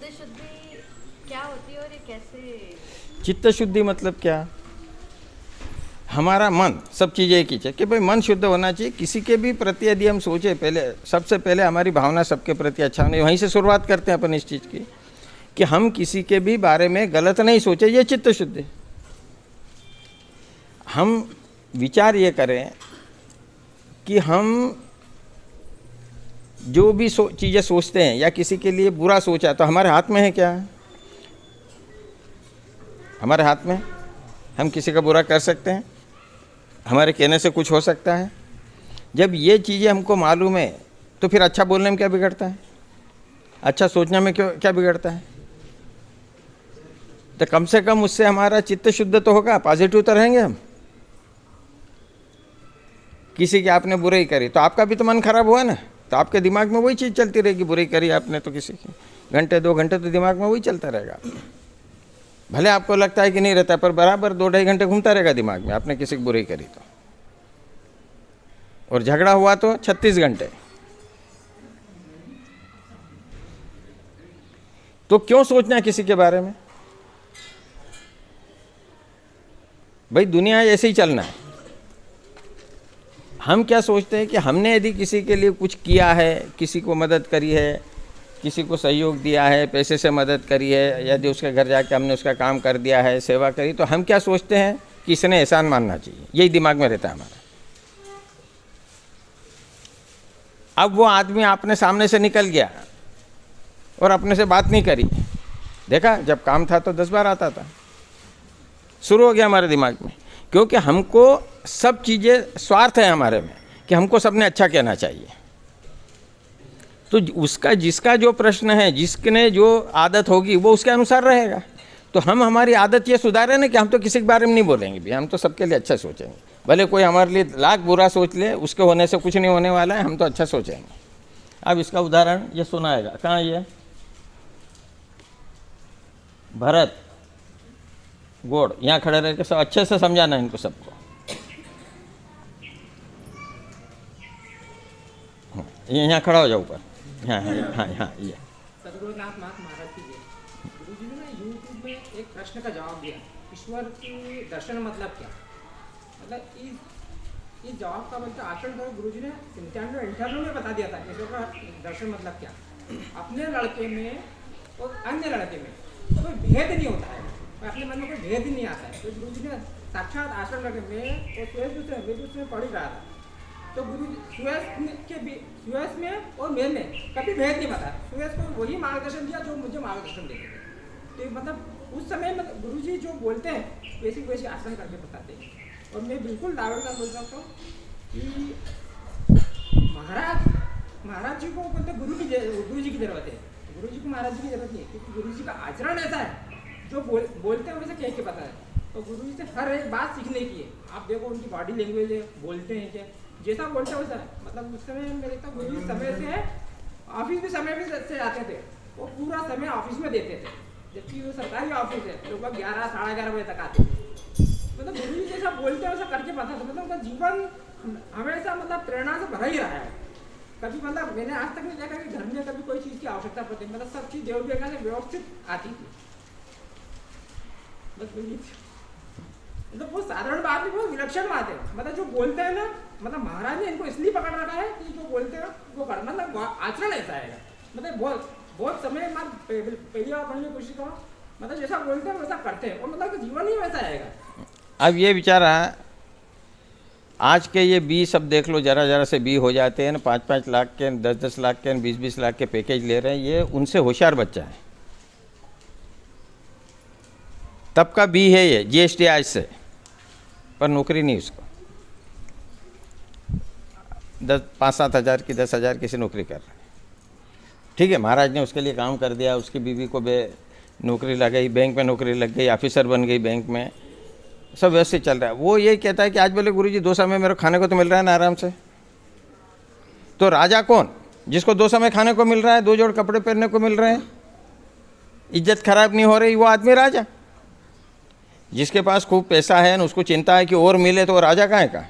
चित्त शुद्धि क्या होती है और ये कैसे? चित्त शुद्धि मतलब क्या? हमारा मन, सब चीज़ें एक ही है कि भाई मन शुद्ध होना चाहिए। किसी के भी प्रति यदि हम सोचे, पहले सबसे पहले हमारी भावना सबके प्रति अच्छा होनी, वहीं से शुरुआत करते हैं अपन इस चीज़ की कि हम किसी के भी बारे में गलत नहीं सोचे, ये चित्त शुद्धि। हम विचार ये करें कि हम जो भी चीज़ें सोचते हैं या किसी के लिए बुरा सोचा तो हमारे हाथ में है क्या? हमारे हाथ में हम किसी का बुरा कर सकते हैं? हमारे कहने से कुछ हो सकता है? जब ये चीज़ें हमको मालूम है तो फिर अच्छा बोलने में क्या बिगड़ता है? अच्छा सोचने में क्या बिगड़ता है? तो कम से कम उससे हमारा चित्त शुद्ध तो होगा, पॉजिटिव तो रहेंगे हम। किसी की आपने बुराई करी तो आपका भी तो मन खराब हुआ ना, तो आपके दिमाग में वही चीज़ चलती रहेगी। बुराई करी आपने तो किसी की, घंटे 2 घंटे तो दिमाग में वही चलता रहेगा। भले आपको लगता है कि नहीं रहता, पर बराबर 2-2.5 घंटे घूमता रहेगा दिमाग में, आपने किसी की बुराई करी तो। और झगड़ा हुआ तो 36 घंटे। तो क्यों सोचना है किसी के बारे में? भाई दुनिया ऐसे ही चलना है। हम क्या सोचते हैं कि हमने यदि किसी के लिए कुछ किया है, किसी को मदद करी है, किसी को सहयोग दिया है, पैसे से मदद करी है, यदि उसके घर जाके हमने उसका काम कर दिया है, सेवा करी, तो हम क्या सोचते हैं कि इसने एहसान मानना चाहिए। यही दिमाग में रहता है हमारा। अब वो आदमी आपने सामने से निकल गया और अपने से बात नहीं करी, देखा जब काम था तो 10 बार आता था। शुरू हो गया हमारे दिमाग में, क्योंकि हमको सब चीज़ें स्वार्थ है हमारे में कि हमको सबने अच्छा कहना चाहिए। तो उसका जिसका जो प्रश्न है, जिसने जो आदत होगी वो उसके अनुसार रहेगा। तो हम हमारी आदत ये सुधारें ना कि हम तो किसी के बारे में नहीं बोलेंगे भी, हम तो सबके लिए अच्छा सोचेंगे। भले कोई हमारे लिए लाख बुरा सोच ले, उसके होने से कुछ नहीं होने वाला है, हम तो अच्छा सोचेंगे। अब इसका उदाहरण ये सुनाएगा, कहाँ ये भरत गोड़, यहाँ खड़े रह के सब अच्छे से समझाना इनको सबको। ये यहाँ खड़ा हो जाओ ऊपर। हाँ हाँ हाँ हाँ, ये सदगुरुनाथ महाराज की जय। गुरुजी ने ना यूट्यूब में एक प्रश्न का जवाब दिया, ईश्वर की दर्शन मतलब क्या? मतलब इस जवाब का मतलब आचरण करो। गुरुजी ने 97-98 में बता दिया था ईश्वर का दर्शन मतलब क्या। अपने लड़के में और अन्य लड़के में कोई भेद नहीं होता है, अपने मन में कोई भेद ही नहीं आता है। तो गुरुजी ने साक्षात आचरण करके मैं उसमें पढ़ ही रहा था, तो गुरु सुयस में और मैं में कभी भेद नहीं बताया। सुयस को वही मार्गदर्शन दिया जो मुझे मार्गदर्शन देते थे। तो मतलब उस समय मतलब गुरुजी जो बोलते हैं वैसी आचरण करके बताते हैं। और मैं बिल्कुल दावे के साथ बोल सकता हूँ कि महाराज जी को बोलते गुरु जी की जरूरत है। गुरु जी को महाराज जी की जरूरत नहीं है, क्योंकि गुरु जी का आचरण ऐसा है जो बोलते हैं वैसे कह के पता है। तो गुरु जी से हर एक बात सीखने की है। आप देखो उनकी बॉडी लैंग्वेज है, बोलते हैं क्या, जैसा बोलते हैं वैसा है। मतलब उस समय मैं देखता गुरु जी समय से ऑफिस भी समय भी से आते थे, वो पूरा समय ऑफिस में देते थे, जबकि वो सरकारी ऑफिस है, लगभग 11-11:30 बजे तक आते थे। मतलब गुरु जी जैसा बोलते हैं वैसा करके पता था। मतलब उनका जीवन हमेशा मतलब प्रेरणा से भरा ही रहा है। कभी मतलब मैंने आज तक नहीं देखा कि घर में कभी कोई चीज़ की आवश्यकता पड़ती, मतलब सब चीज़ देव विवेका से व्यवस्थित आती थी। बस मतलब वो साधारण बात नहीं, वो विलक्षण बात है। मतलब जो बोलते हैं ना, मतलब महाराज ने इनको इसलिए पकड़ रखा है कि जो बोलते हैं वो कर, मतलब आचरण ऐसा है। मतलब बहुत समय मैं पहली बार पढ़ने की कोशिश करो, मतलब जैसा बोलते हैं वैसा करते हैं, और मतलब जीवन ही वैसा आएगा। अब ये बेचारा आज के ये 20 अब देख लो, जरा से 20 हो जाते हैं ना, 5-5 लाख के, 10-10 लाख के, 20-20 लाख के पैकेज ले रहे हैं। ये उनसे होशियार बच्चा है, तब का बी है ये, GST आज से, पर नौकरी नहीं उसको। 5-7 हज़ार की, 10 हज़ार किसी नौकरी कर रहा है, ठीक है। महाराज ने उसके लिए काम कर दिया, उसकी बीवी को नौकरी लग गई, बैंक में नौकरी लग गई, ऑफिसर बन गई बैंक में, सब व्यवस्थित चल रहा है। वो ये कहता है कि आज बोले गुरुजी 2 समय मेरे खाने को तो मिल रहा है ना आराम से। तो राजा कौन? जिसको 2 समय खाने को मिल रहा है, 2 जोड़ कपड़े पहनने को मिल रहे हैं, इज्जत खराब नहीं हो रही, वो आदमी राजा। जिसके पास खूब पैसा है ना, उसको चिंता है कि और मिले, तो वो राजा कहाँ का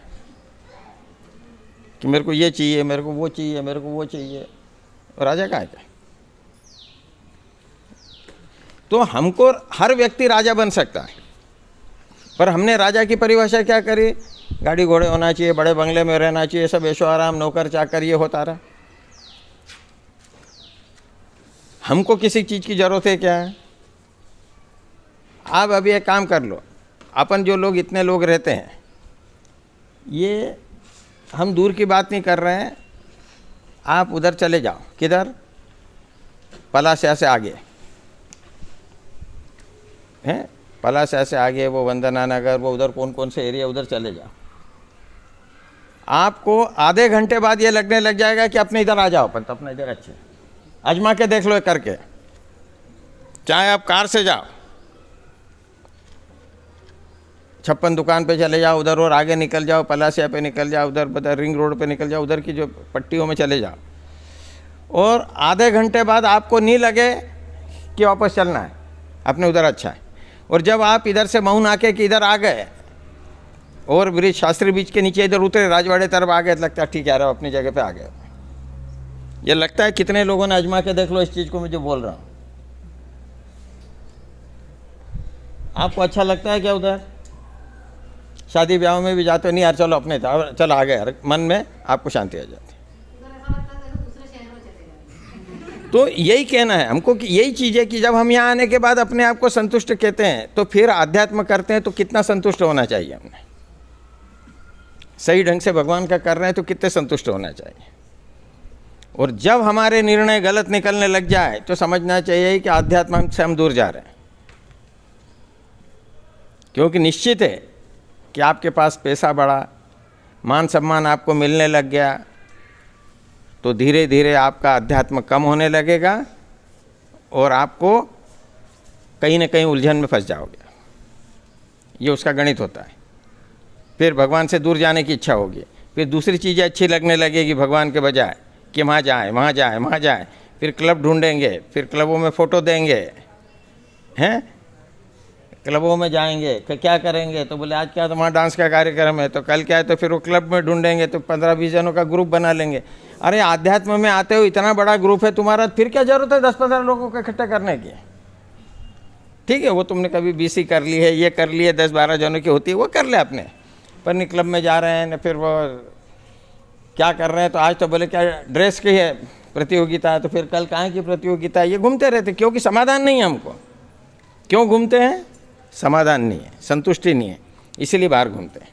कि मेरे को ये चाहिए, मेरे को वो चाहिए, मेरे को वो चाहिए, राजा कहाँ का? तो हमको हर व्यक्ति राजा बन सकता है, पर हमने राजा की परिभाषा क्या करी? गाड़ी घोड़े होना चाहिए, बड़े बंगले में रहना चाहिए, सब ऐशो आराम, नौकर चाकर, ये होता रहा। हमको किसी चीज़ की ज़रूरत है क्या? आप अभी एक काम कर लो, अपन जो लोग इतने लोग रहते हैं, ये हम दूर की बात नहीं कर रहे हैं, आप उधर चले जाओ, किधर? पलासिया से आगे हैं, पलासिया से आगे वो वंदना नगर, वो उधर कौन कौन से एरिया, उधर चले जाओ। आपको आधे घंटे बाद ये लगने लग जाएगा कि अपने इधर आ जाओ, अपन तो अपने इधर अच्छे, आजमा के देख लो ये करके। चाहे आप कार से जाओ, 56 दुकान पे चले जाओ उधर, और आगे निकल जाओ, पलासिया पे निकल जाओ, उधर रिंग रोड पे निकल जाओ, उधर की जो पट्टियों में चले जाओ, और आधे घंटे बाद आपको नहीं लगे कि वापस चलना है, अपने उधर अच्छा है। और जब आप इधर से मऊन आके कि इधर आ गए और ब्रिज, शास्त्री ब्रिज के नीचे इधर उतरे, राजवाड़े तरफ आ गए, तो लगता है ठीक है, अपनी जगह पे आ गए। ये लगता है कितने लोगों ने आजमा के देख लो इस चीज़ को मैं जो बोल रहा हूँ। आपको अच्छा लगता है क्या? उधर शादी ब्याह में भी जाते हो, नहीं यार चलो अपने, चलो आ गए, मन में आपको शांति आ जाती है। तो यही कहना है हमको कि यही चीज़ है कि जब हम यहाँ आने के बाद अपने आप को संतुष्ट कहते हैं, तो फिर आध्यात्म करते हैं तो कितना संतुष्ट होना चाहिए हमने? सही ढंग से भगवान का कर रहे हैं तो कितने संतुष्ट होना चाहिए। और जब हमारे निर्णय गलत निकलने लग जाए तो समझना चाहिए कि आध्यात्म से हम दूर जा रहे हैं। क्योंकि निश्चित है कि आपके पास पैसा बढ़ा, मान सम्मान आपको मिलने लग गया, तो धीरे धीरे आपका अध्यात्म कम होने लगेगा और आपको कहीं ना कहीं उलझन में फंस जाओगे। ये उसका गणित होता है। फिर भगवान से दूर जाने की इच्छा होगी, फिर दूसरी चीज़ें अच्छी लगने लगेगी भगवान के बजाय, कि वहाँ जाए वहाँ जाए वहाँ जाए। फिर क्लब ढूंढेंगे, फिर क्लबों में फ़ोटो देंगे, हैं, क्लबों में जाएंगे, क्या करेंगे? तो बोले आज क्या, तो वहाँ डांस का कार्यक्रम है, तो कल क्या है, तो फिर वो क्लब में ढूंढेंगे, तो 15-20 जनों का ग्रुप बना लेंगे। अरे आध्यात्म में आते हो, इतना बड़ा ग्रुप है तुम्हारा, फिर क्या जरूरत है 10-15 लोगों को इकट्ठा करने की? ठीक है, वो तुमने कभी बीसी कर ली है, ये कर ली है, 10-12 जनों की होती है, वो कर ले अपने, पर नहीं क्लब में जा रहे हैं, न फिर वो क्या कर रहे हैं। तो आज तो बोले क्या ड्रेस की है प्रतियोगिता, तो फिर कल कहाँ की प्रतियोगिता है, ये घूमते रहते, क्योंकि समाधान नहीं है हमको। क्यों घूमते हैं? समाधान नहीं है, संतुष्टि नहीं है, इसीलिए बाहर घूमते हैं।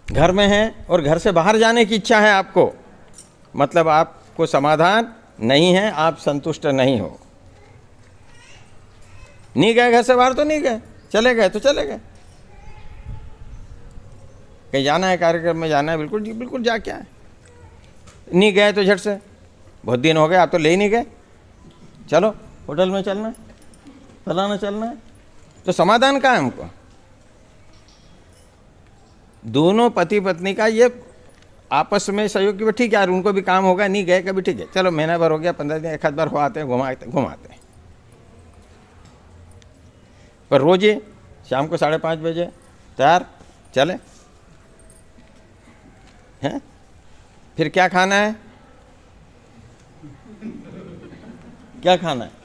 घर में हैं और घर से बाहर जाने की इच्छा है आपको, मतलब आपको समाधान नहीं है, आप संतुष्ट नहीं हो। नहीं गए घर से बाहर तो नहीं गए, चले गए तो चले गए। कहीं जाना है, कार्यक्रम में जाना है, बिल्कुल जी बिल्कुल जा, क्या है, नहीं गए तो झट से, बहुत दिन हो गए आप तो ले ही नहीं गए, चलो होटल में चलना है, फलाना चलना है, तो समाधान कहाँ है हमको? दोनों पति पत्नी का ये आपस में सहयोग कि ठीक है यार, उनको भी काम होगा, नहीं गए कभी, ठीक है चलो महीना भर हो गया, 15 दिन एक आध बार हो आते हैं, घुमाते हैं। पर रोज ही शाम को 5:30 बजे तैयार चले हैं। फिर क्या खाना है, क्या खाना है?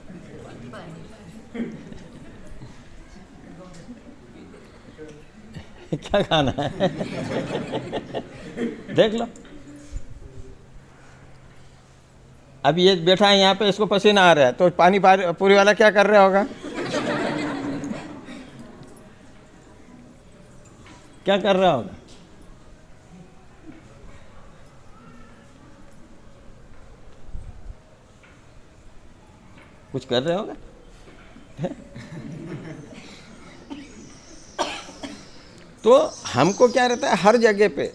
क्या खाना है? देख लो, अब ये बैठा है यहाँ पे, इसको पसीना आ रहा है, तो पानी पूरी वाला क्या कर रहा होगा? क्या कर रहा होगा? कुछ कर रहे होगा। तो हमको क्या रहता है, हर जगह पे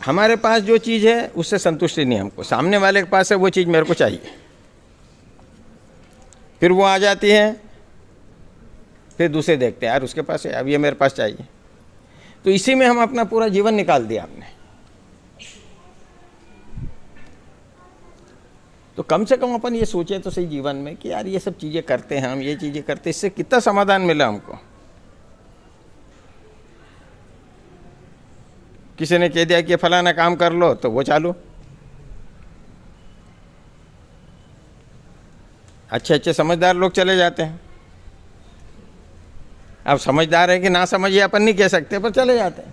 हमारे पास जो चीज़ है उससे संतुष्टि नहीं हमको, सामने वाले के पास है वो चीज़ मेरे को चाहिए, फिर वो आ जाती है, फिर दूसरे देखते हैं यार उसके पास है, अब ये मेरे पास चाहिए। तो इसी में हम अपना पूरा जीवन निकाल दिया हमने। तो कम से कम अपन ये सोचे तो सही जीवन में कि यार ये सब चीज़ें करते हैं हम, ये चीज़ें करते, इससे कितना समाधान मिला हमको। किसी ने कह दिया कि फलाना काम कर लो, तो वो चालू, अच्छे अच्छे समझदार लोग चले जाते हैं। अब समझदार है कि ना समझिए अपन नहीं कह सकते, पर चले जाते हैं,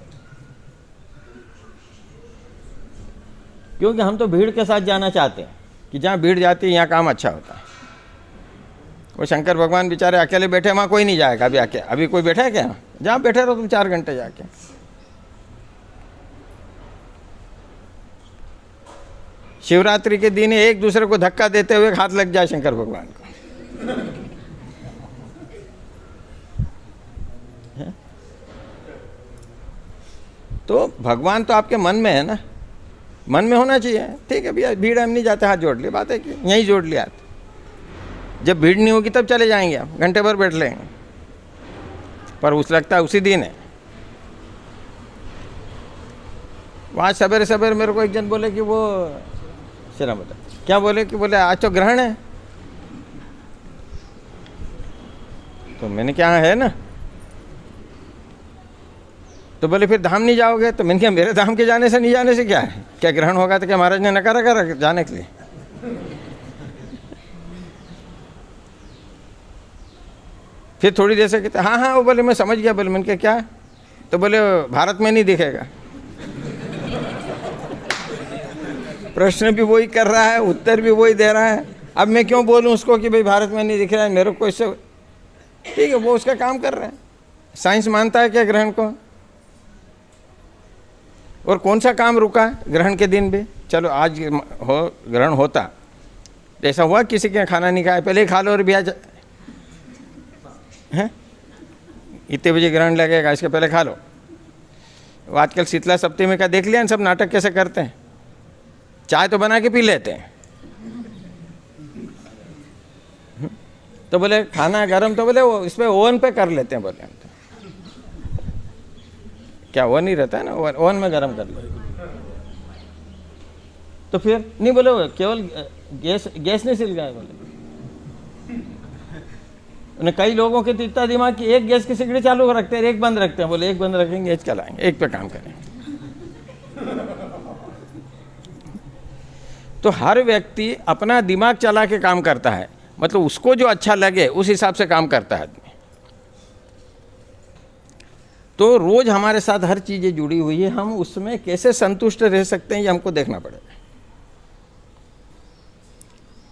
क्योंकि हम तो भीड़ के साथ जाना चाहते हैं कि जहाँ भीड़ जाती है यहाँ काम अच्छा होता है। वो शंकर भगवान बेचारे अकेले बैठे, वहाँ कोई नहीं जाएगा। अभी कोई बैठा है क्या? जहाँ बैठे रहो तुम 4 घंटे जाके। शिवरात्रि के दिन एक दूसरे को धक्का देते हुए हाथ लग जाए शंकर भगवान को। तो भगवान तो आपके मन में है ना, मन में होना चाहिए। ठीक है भैया, भीड़ हम नहीं जाते, हाथ जोड़ लिए, बात है कि यहीं जोड़ लिया। जब भीड़ नहीं होगी तब चले जाएंगे, आप घंटे भर बैठ लेंगे, पर उस लगता है उसी दिन है। आज सवेरे सवेरे मेरे को एक जन बोले कि वो शर्म बता क्या बोले कि बोले आज तो ग्रहण है। तो मैंने क्या है ना, तो बोले फिर धाम नहीं जाओगे? तो मैंने कहा मेरे धाम के जाने से नहीं जाने से क्या है, क्या ग्रहण होगा तो क्या महाराज ने नकारा करा जाने के लिए? फिर थोड़ी देर से कहते हाँ हाँ, वो बोले मैं समझ गया। बोले मैंने कहा क्या? तो बोले भारत में नहीं दिखेगा। प्रश्न भी वही कर रहा है, उत्तर भी वही दे रहा है। अब मैं क्यों बोलूं उसको कि भाई भारत में नहीं दिख रहा है, मेरे को इससे ठीक है, वो उसका काम कर रहे हैं। साइंस मानता है क्या ग्रहण को? और कौन सा काम रुका ग्रहण के दिन भी? चलो आज हो ग्रहण होता, ऐसा हुआ किसी के खाना नहीं खाया, पहले ही खा लो और भी आज हैं इतने बजे ग्रहण लगेगा, इसके पहले खा लो। वो आजकल शीतला सप्तमी का देख लिया ना, सब नाटक कैसे करते हैं। चाय तो बना के पी लेते हैं, तो बोले खाना गरम, तो बोले वो इसमें ओवन पे कर लेते हैं। बोले हम तो क्या ओवन नहीं रहता है ना, ओवन में गरम कर लेते। तो फिर नहीं बोले वो केवल गैस नहीं सिल गया। बोले उन्हें कई लोगों के तो इतना दिमाग कि एक गैस की सिगड़ी चालू रखते हैं, एक बंद रखते हैं। बोले एक बंद रखेंगे, एक चलाएंगे, एक पे काम करेंगे। तो हर व्यक्ति अपना दिमाग चला के काम करता है, मतलब उसको जो अच्छा लगे उस हिसाब से काम करता है आदमी। तो रोज हमारे साथ हर चीजें जुड़ी हुई है, हम उसमें कैसे संतुष्ट रह सकते हैं ये हमको देखना पड़ेगा।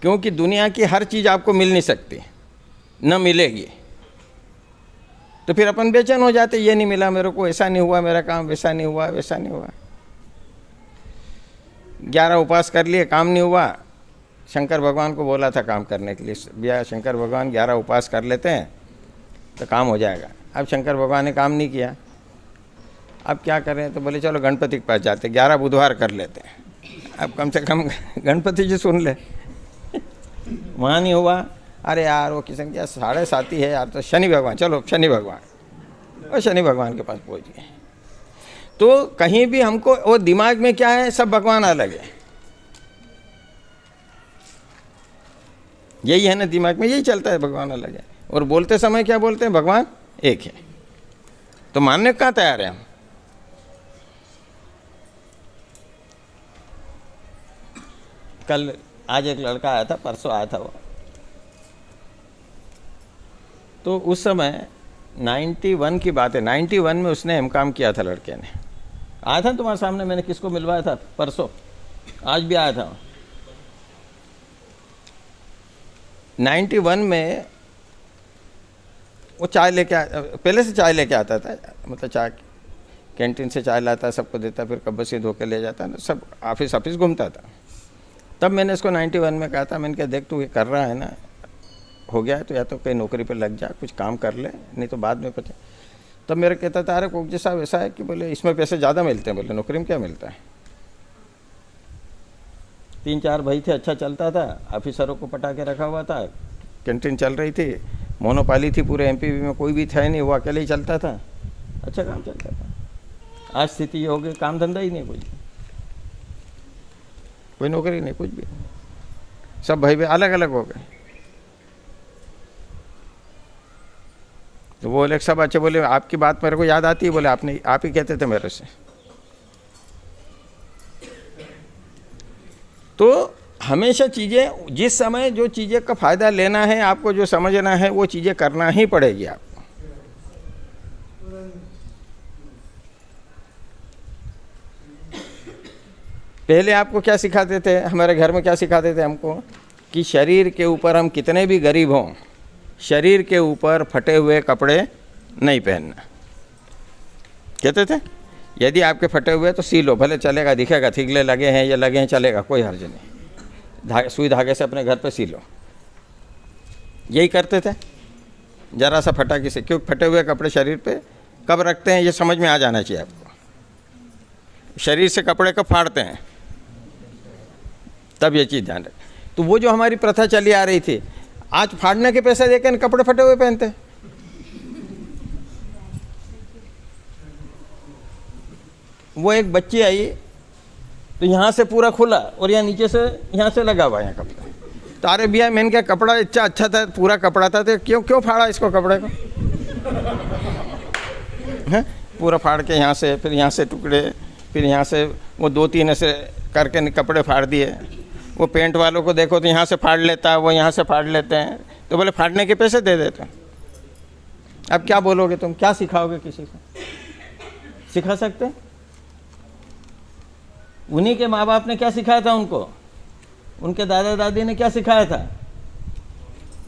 क्योंकि दुनिया की हर चीज आपको मिल नहीं सकती, न मिलेगी। तो फिर अपन बेचैन हो जाते, ये नहीं मिला मेरे को, ऐसा नहीं हुआ मेरा काम, वैसा नहीं हुआ, वैसा नहीं हुआ। 11 उपवास कर लिए, काम नहीं हुआ। शंकर भगवान को बोला था काम करने के लिए, भैया शंकर भगवान 11 उपवास कर लेते हैं तो काम हो जाएगा। अब शंकर भगवान ने काम नहीं किया, अब क्या करें? तो बोले चलो गणपति के पास जाते, 11 बुधवार कर लेते हैं। अब कम से कम गणपति जी सुन ले। वहाँ नहीं हुआ, अरे यार वो किसी क्या 7.5 है यार, तो शनि भगवान, चलो शनि भगवान, और शनि भगवान के पास पहुँच गए। तो कहीं भी हमको वो दिमाग में क्या है, सब भगवान अलग है। यही है ना, दिमाग में यही चलता है, भगवान अलग है। और बोलते समय क्या बोलते हैं? भगवान एक है। तो मानने कहाँ तैयार है हम? कल आज एक लड़का आया था, परसों आया था वो, तो उस समय 91 की बात है, 91 में उसने एमकॉम किया था लड़के ने। आया था तुम्हारे सामने, मैंने किसको मिलवाया था परसों, आज भी आया था। 91 में वो चाय लेके पहले से चाय लेके आता था, मतलब चाय कैंटीन से चाय लाता, सबको देता, फिर कब्बे से धो के ले जाता, सब ऑफिस घूमता था। तब मैंने इसको 91 में कहा था, मैंने कहा देख तू ये कर रहा है ना, हो गया है तो या तो कहीं नौकरी पर लग जा, कुछ काम कर ले, नहीं तो बाद में पता। तब मेरा कहता था अरे कोकजी साहब ऐसा है कि बोले इसमें पैसे ज़्यादा मिलते हैं। बोले नौकरी में क्या मिलता है? 3-4 भाई थे, अच्छा चलता था, ऑफिसरों को पटा के रखा हुआ था, कैंटीन चल रही थी, मोनोपाली थी पूरे एमपी में, कोई भी था नहीं, वो अकेले ही चलता था, अच्छा काम चलता था। आज स्थिति ये हो गई, काम धंधा ही नहीं, कोई नौकरी नहीं, कुछ भी, सब भाई अलग अलग हो गए। तो वो बोले सब अच्छे, बोले आपकी बात मेरे को याद आती है, बोले आप ही कहते थे मेरे से। तो हमेशा चीज़ें, जिस समय जो चीज़ें का फ़ायदा लेना है, आपको जो समझना है वो चीज़ें करना ही पड़ेगी आपको। पहले आपको क्या सिखाते थे, हमारे घर में क्या सिखाते थे हमको, कि शरीर के ऊपर हम कितने भी गरीब हों, शरीर के ऊपर फटे हुए कपड़े नहीं पहनना। कहते थे यदि आपके फटे हुए तो सी लो, भले चलेगा, दिखेगा, थिगले लगे हैं या लगे हैं चलेगा, कोई हर्ज नहीं, सुई धागे से अपने घर पे सी लो। यही करते थे। जरा सा फटा किसी, क्यों फटे हुए कपड़े शरीर पे कब रखते हैं ये समझ में आ जाना चाहिए आपको। शरीर से कपड़े कब फाड़ते हैं, तब ये चीज़ ध्यान रखें। तो वो जो हमारी प्रथा चली आ रही थी, आज फाड़ने के पैसे देकर कपड़े फटे हुए पहनते हैं। वो एक बच्ची आई तो यहाँ से पूरा खुला और यहाँ नीचे से, यहाँ से लगा हुआ यहाँ कपड़ा। तो अरे भैया, मैंने क्या कपड़ा इतना अच्छा था, पूरा कपड़ा था, तो क्यों फाड़ा इसको कपड़े को? हैं, पूरा फाड़ के यहाँ से, फिर यहाँ से टुकड़े, फिर यहाँ से वो 2-3 ऐसे करके कपड़े फाड़ दिए। वो पेंट वालों को देखो तो यहाँ से फाड़ लेता है, वो यहाँ से फाड़ लेते हैं, तो बोले फाड़ने के पैसे दे देते हैं। अब क्या बोलोगे तुम, क्या सिखाओगे किसी को? सिखा सकते हैं? उन्हीं के माँ बाप ने क्या सिखाया था उनको, उनके दादा दादी ने क्या सिखाया था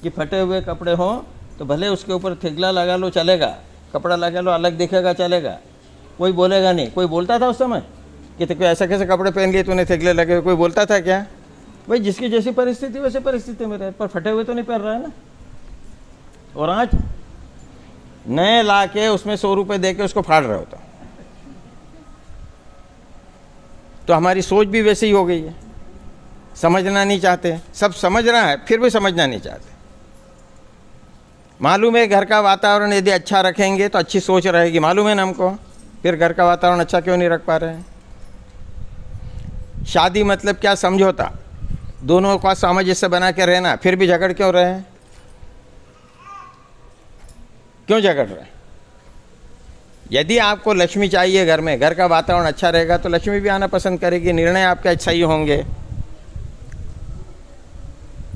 कि फटे हुए कपड़े हों तो भले उसके ऊपर थिगला लगा लो चलेगा, कपड़ा लगा लो अलग दिखेगा चलेगा, कोई बोलेगा नहीं। कोई बोलता था उस समय कि तो ऐसा कैसे कपड़े पहन लिए तूने, थिगले लगे हुए? कोई बोलता था क्या? भाई जिसकी जैसी परिस्थिति वैसे परिस्थिति में रहे, पर फटे हुए तो नहीं पहन रहा है ना। और आज नए ला के उसमें 100 रुपये दे के उसको फाड़ रहे हो तो हमारी सोच भी वैसे ही हो गई है। समझना नहीं चाहते, सब समझ रहा है फिर भी समझना नहीं चाहते। मालूम है घर का वातावरण यदि अच्छा रखेंगे तो अच्छी सोच रहेगी, मालूम है ना हमको, फिर घर का वातावरण अच्छा क्यों नहीं रख पा रहे हैं? शादी मतलब क्या, समझौता, दोनों का सामंजस्य बना के रहना, फिर भी झगड़ क्यों रहे हैं? क्यों झगड़ रहे हैं? यदि आपको लक्ष्मी चाहिए घर में, घर का वातावरण अच्छा रहेगा तो लक्ष्मी भी आना पसंद करेगी, निर्णय आपके सही होंगे,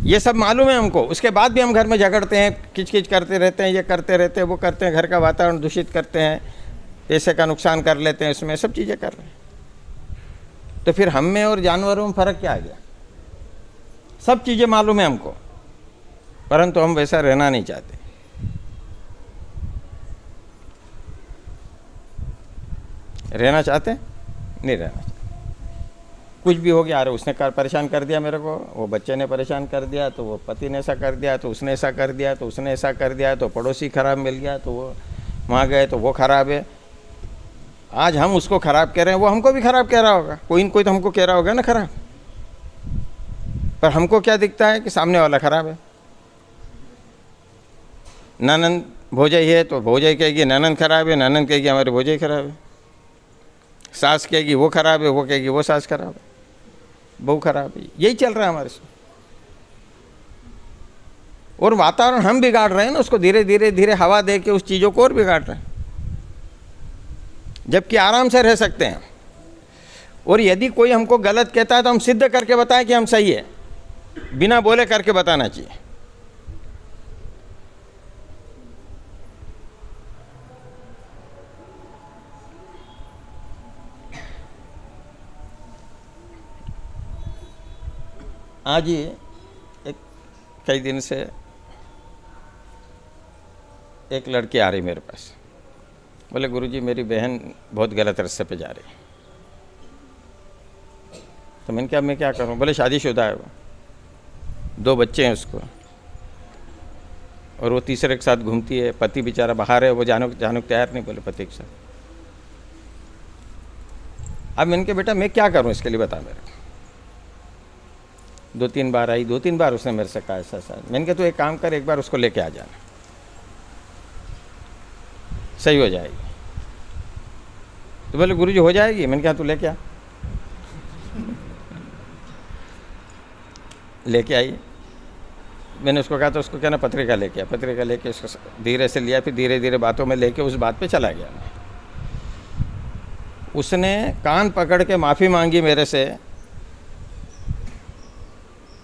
ये सब मालूम है हमको। उसके बाद भी हम घर में झगड़ते हैं, किचकिच करते रहते हैं, ये करते रहते हैं, वो करते हैं, घर का वातावरण दूषित करते हैं, पैसे का नुकसान कर लेते हैं, उसमें सब चीज़ें कर रहे हैं। तो फिर हम में और जानवरों में फ़र्क क्या आ गया? सब चीज़ें मालूम है हमको, परंतु हम वैसा रहना नहीं चाहते। रहना चाहते नहीं रहना चाहते। कुछ भी हो गया, अरे उसने परेशान कर दिया मेरे को, वो बच्चे ने परेशान कर दिया, तो वो पति ने ऐसा कर दिया, तो उसने ऐसा कर दिया, तो उसने ऐसा कर दिया, तो पड़ोसी खराब मिल गया, तो वो वहाँ गए तो वो खराब है। आज हम उसको खराब कह रहे हैं, वो हमको भी खराब कह रहा होगा, कोई न कोई तो हमको कह रहा होगा ना खराब। पर हमको क्या दिखता है कि सामने वाला खराब है। ननंद भौजाई है तो भौजाई कहेगी ननंद खराब है, ननंद कहेगी हमारे भौजाई खराब है, सास कहेगी वो खराब है, वो कहेगी वो सास खराब है, बहू खराब है। यही चल रहा है हमारे साथ। और वातावरण हम बिगाड़ रहे हैं ना, उसको धीरे धीरे धीरे हवा दे के उस चीज़ों को और बिगाड़ रहे हैं, जबकि आराम से रह सकते हैं। और यदि कोई हमको गलत कहता है तो हम सिद्ध करके बताएं कि हम सही है, बिना बोले करके बताना चाहिए। आज ही कई दिन से एक लड़की आ रही मेरे पास, बोले गुरुजी मेरी बहन बहुत गलत रास्ते पे जा रही। तो मैंने कहा मैं क्या करूं? बोले शादीशुदा है वो, 2 बच्चे हैं उसको, और वो तीसरे के साथ घूमती है, पति बेचारा बाहर है, वो जाने को तैयार नहीं, बोले पति के साथ। अब मैंने कहा बेटा मैं क्या करूं इसके लिए, बता मेरे। 2-3 बार आई, 2-3 बार उसने मेरे से कहा ऐसा ऐसा। मैंने कहा तू एक काम कर, एक बार उसको लेके आ जाना, सही हो जाएगी। तो बोले गुरुजी हो जाएगी? मैंने कहा तू लेके आ। लेके आई, मैंने उसको कहा तो उसको क्या ना पत्रिका लेके आ, पत्रिका लेके उसको धीरे से लिया, फिर धीरे धीरे बातों में लेके उस बात पे चला गया। उसने कान पकड़ के माफ़ी मांगी मेरे से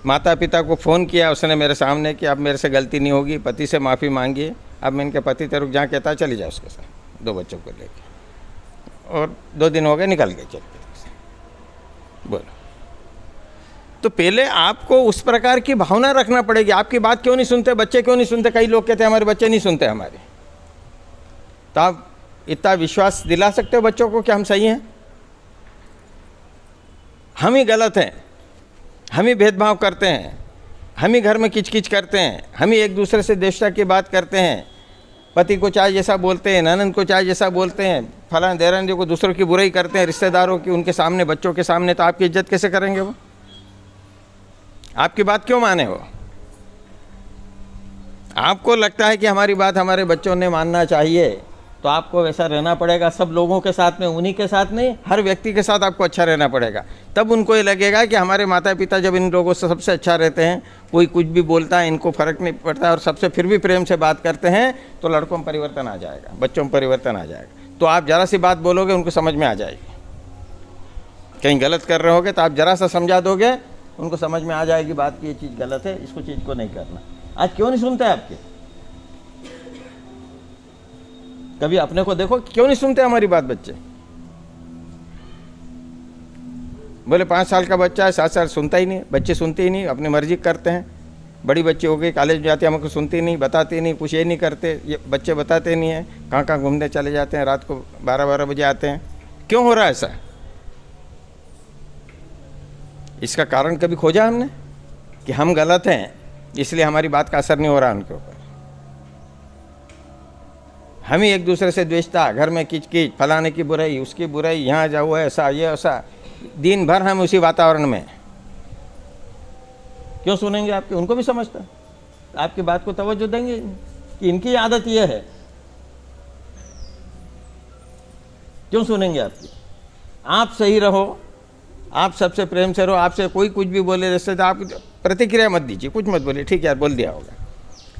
माता पिता को फ़ोन किया उसने मेरे सामने कि अब मेरे से गलती नहीं होगी, पति से माफ़ी मांगिए। अब मैं इनके पति तेरे को जहाँ कहता है चली जाओ उसके साथ 2 बच्चों को लेके, और 2 दिन हो गए निकल गए चल के। बोलो, तो पहले आपको उस प्रकार की भावना रखना पड़ेगी। आपकी बात क्यों नहीं सुनते बच्चे, क्यों नहीं सुनते? कई लोग कहते हैं हमारे बच्चे नहीं सुनते हमारे, तो आप इतना विश्वास दिला सकते हो बच्चों को कि हम सही हैं? हम ही गलत हैं, हम ही भेदभाव करते हैं, हम ही घर में किचकिच करते हैं, हम ही एक दूसरे से देशता की बात करते हैं, पति को चाय जैसा बोलते हैं, ननद को चाय जैसा बोलते हैं, फलां देरान जी को दूसरों की बुराई करते हैं, रिश्तेदारों की, उनके सामने, बच्चों के सामने। तो आपकी इज्जत कैसे करेंगे वो? आपकी बात क्यों माने वो? आपको लगता है कि हमारी बात हमारे बच्चों ने मानना चाहिए, तो आपको वैसा रहना पड़ेगा सब लोगों के साथ में, उन्हीं के साथ नहीं, हर व्यक्ति के साथ आपको अच्छा रहना पड़ेगा। तब उनको ये लगेगा कि हमारे माता पिता जब इन लोगों से सबसे अच्छा रहते हैं, कोई कुछ भी बोलता है इनको फ़र्क नहीं पड़ता और सबसे फिर भी प्रेम से बात करते हैं, तो लड़कों में परिवर्तन आ जाएगा, बच्चों में परिवर्तन आ जाएगा। तो आप ज़रा सी बात बोलोगे उनको समझ में आ जाएगी। कहीं गलत कर रहे होगे तो आप ज़रा सा समझा दोगे, उनको समझ में आ जाएगी बात की ये चीज़ गलत है, इसको चीज़ को नहीं करना। आज क्यों नहीं सुनते आपके? कभी अपने को देखो क्यों नहीं सुनते हमारी बात बच्चे? बोले 5 साल का बच्चा है, 7 साल सुनता ही नहीं, बच्चे सुनते ही नहीं, अपनी मर्जी करते हैं। बड़ी बच्ची हो गई, कॉलेज में जाती है, हमको सुनती नहीं, बताती नहीं, कुछ ये नहीं करते, ये बच्चे बताते नहीं हैं, कहाँ कहाँ घूमने चले जाते हैं, रात को 12-12 बजे आते हैं। क्यों हो रहा है ऐसा? इसका कारण कभी खोजा हमने कि हम गलत हैं इसलिए हमारी बात का असर नहीं हो रहा उनके ऊपर? हम ही एक दूसरे से द्वेषता, घर में किचकिच, फलाने की बुराई, उसकी बुराई, यहाँ जाओ ऐसा, ये ऐसा, दिन भर हम उसी वातावरण में। क्यों सुनेंगे आपके? उनको भी समझता है, आपकी बात को तवज्जो देंगे कि इनकी आदत ये है। क्यों सुनेंगे आपकी? आप सही रहो, आप सबसे प्रेम से रहो, आपसे कोई कुछ भी बोले जैसे तो आप प्रतिक्रिया मत दीजिए, कुछ मत बोलिए, ठीक है यार बोल दिया होगा।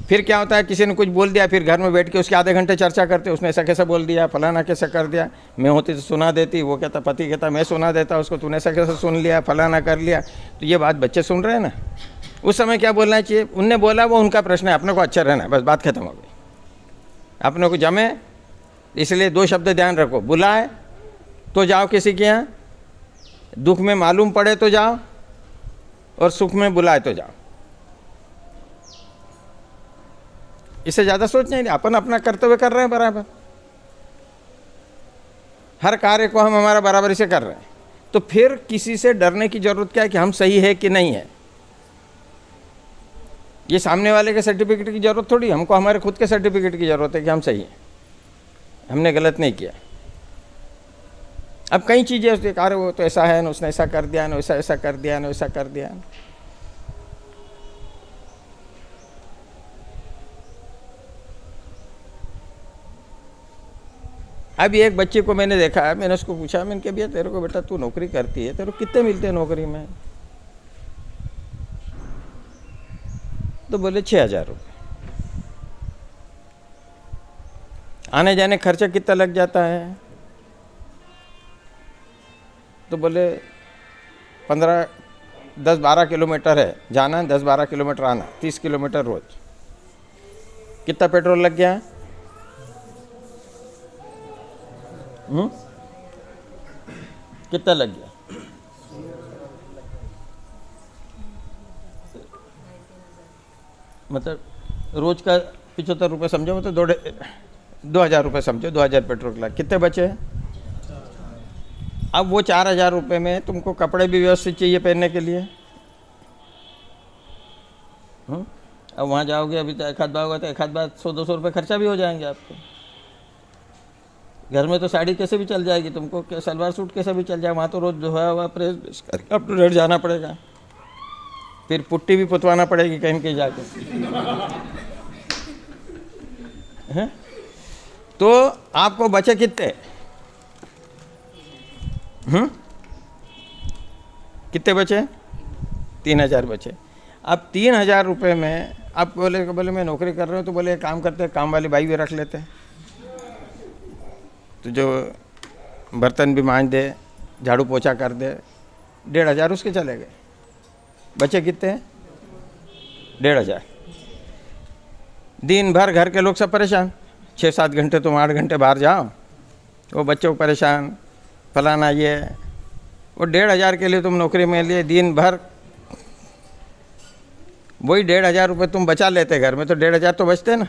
फिर क्या होता है, किसी ने कुछ बोल दिया, फिर घर में बैठ के उसके आधे घंटे चर्चा करते, उसने ऐसा कैसे बोल दिया, फलाना कैसे कर दिया, मैं होती तो सुना देती, वो कहता, पति कहता मैं सुना देता उसको, तूने ऐसा कैसे सुन लिया, फलाना कर लिया। तो ये बात बच्चे सुन रहे हैं ना। उस समय क्या बोलना चाहिए? उनने बोला वो उनका प्रश्न है, अपने को अच्छा रहना है, बस बात खत्म हो गई। अपने को जमे, इसलिए 2 शब्द ध्यान रखो, बुलाए तो जाओ किसी के यहाँ, दुख में मालूम पड़े तो जाओ, और सुख में बुलाए तो जाओ। इससे ज़्यादा सोचना ही नहीं, अपन अपना कर्तव्य कर रहे हैं बराबर, हर कार्य को हम हमारा बराबरी से कर रहे हैं। तो फिर किसी से डरने की जरूरत क्या है कि हम सही है कि नहीं है? ये सामने वाले के सर्टिफिकेट की जरूरत थोड़ी, हमको हमारे खुद के सर्टिफिकेट की जरूरत है कि हम सही हैं, हमने गलत नहीं किया। अब कई चीज़ें उसके कार्य, वो तो ऐसा है ना, उसने ऐसा कर दिया ना, वैसा ऐसा कर दिया ना, वैसा कर दिया ना। अभी एक बच्चे को मैंने देखा है, मैंने उसको पूछा, मैंने कहा भैया तेरे को बेटा तू नौकरी करती है, तेरे को कितने मिलते हैं नौकरी में? तो बोले 6,000 रुपये। आने जाने खर्चा कितना लग जाता है? तो बोले 10-12 किलोमीटर है जाना, 10-12 किलोमीटर आना, 30 किलोमीटर रोज। कितना पेट्रोल लग गया? कितना लग गया? मतलब रोज का 75 रुपये समझो, मतलब 2,000 रुपये समझो, 2,000 पेट्रोल लग, कितने बचे? अब वो 4,000 रुपये में तुमको कपड़े भी व्यवस्थित चाहिए पहनने के लिए। अब वहाँ जाओगे, अभी तो एक आध बार होगा तो एक आध बार 100-200 रुपये खर्चा भी हो जाएंगे आपके। घर में तो साड़ी कैसे भी चल जाएगी तुमको, सलवार सूट कैसे भी चल जाए, वहाँ तो रोज़ धोया हुआ प्रेस करके अप टू डेट जाना पड़ेगा, फिर पुट्टी भी पुतवाना पड़ेगी कहीं कहीं जाके। हैं? तो आपको बचे कितने? कितने बचे? 3,000 बचे। अब 3,000 रुपये में आप बोले मैं नौकरी कर रहा हूँ, तो बोले काम करते, काम वाली बाई भी रख लेते, तो जो बर्तन भी मांज दे, झाड़ू पोछा कर दे, 1,500 उसके चले गए। बचे कितने? 1,500। दिन भर घर के लोग सब परेशान, 6-7 घंटे तुम 8 घंटे बाहर जाओ, वो बच्चों को परेशान, फलाना ये, वो 1,500 के लिए तुम नौकरी में लिए, दिन भर वही 1,500 रुपये तुम बचा लेते घर में, तो 1,500 तो बचते ना।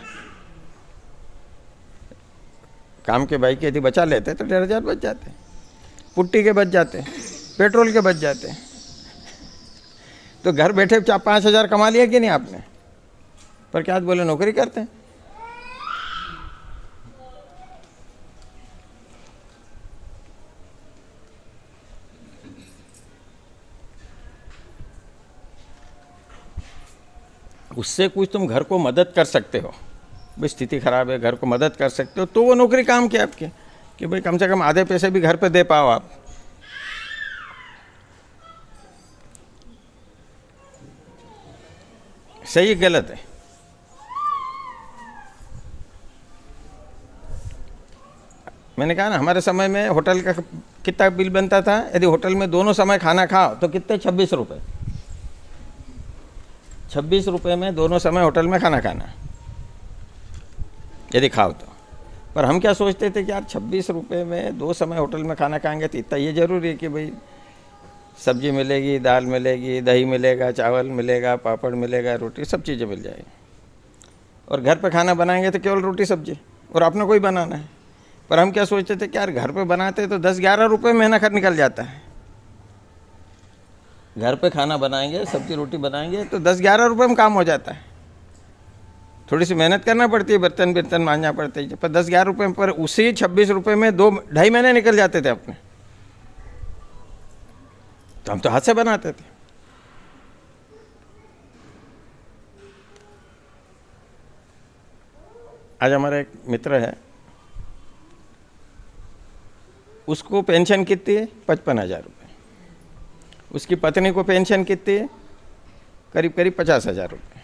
काम के भाई के यदि बचा लेते तो 1,500 बच जाते, पुट्टी के बच जाते, पेट्रोल के बच जाते। तो घर बैठे 4-5 हज़ार कमा लिया कि नहीं आपने, पर क्या बोले नौकरी करते हैं। उससे कुछ तुम घर को मदद कर सकते हो, भाई स्थिति खराब है, घर को मदद कर सकते हो, तो वो नौकरी काम की आपकी, कि भाई कम से कम आधे पैसे भी घर पे दे पाओ आप। सही गलत है। मैंने कहा ना, हमारे समय में होटल का कितना बिल बनता था, यदि होटल में दोनों समय खाना खाओ तो कितने, 26 रुपये। 26 रुपये में दोनों समय होटल में खाना खाना, यदि खाओ तो। पर हम क्या सोचते थे कि यार 26 रुपये में 2 समय होटल में खाना खाएंगे तो इतना ये ज़रूरी है कि भाई सब्जी मिलेगी, दाल मिलेगी, दही मिलेगा, चावल मिलेगा, पापड़ मिलेगा, रोटी, सब चीज़ें मिल जाएगी। और घर पे खाना बनाएंगे तो केवल रोटी सब्जी, और अपने को ही बनाना है। पर हम क्या सोचते थे कि यार घर पे बनाते तो 10-11 रुपये महीना खर्च निकल जाता है। घर पे खाना बनाएंगे, सब्जी रोटी बनाएंगे तो 10-11 रुपये में काम हो जाता है। थोड़ी सी मेहनत करना पड़ती है, बर्तन मांजना पड़ते हैं, पर 10-11 रुपये पर उसी 26 रुपये में 2-2.5 महीने निकल जाते थे अपने। तो हम तो हाथ से बनाते थे। आज हमारा एक मित्र है, उसको पेंशन कितनी है, 55,000 रुपये। उसकी पत्नी को पेंशन कितनी है, करीब 50,000 रुपये।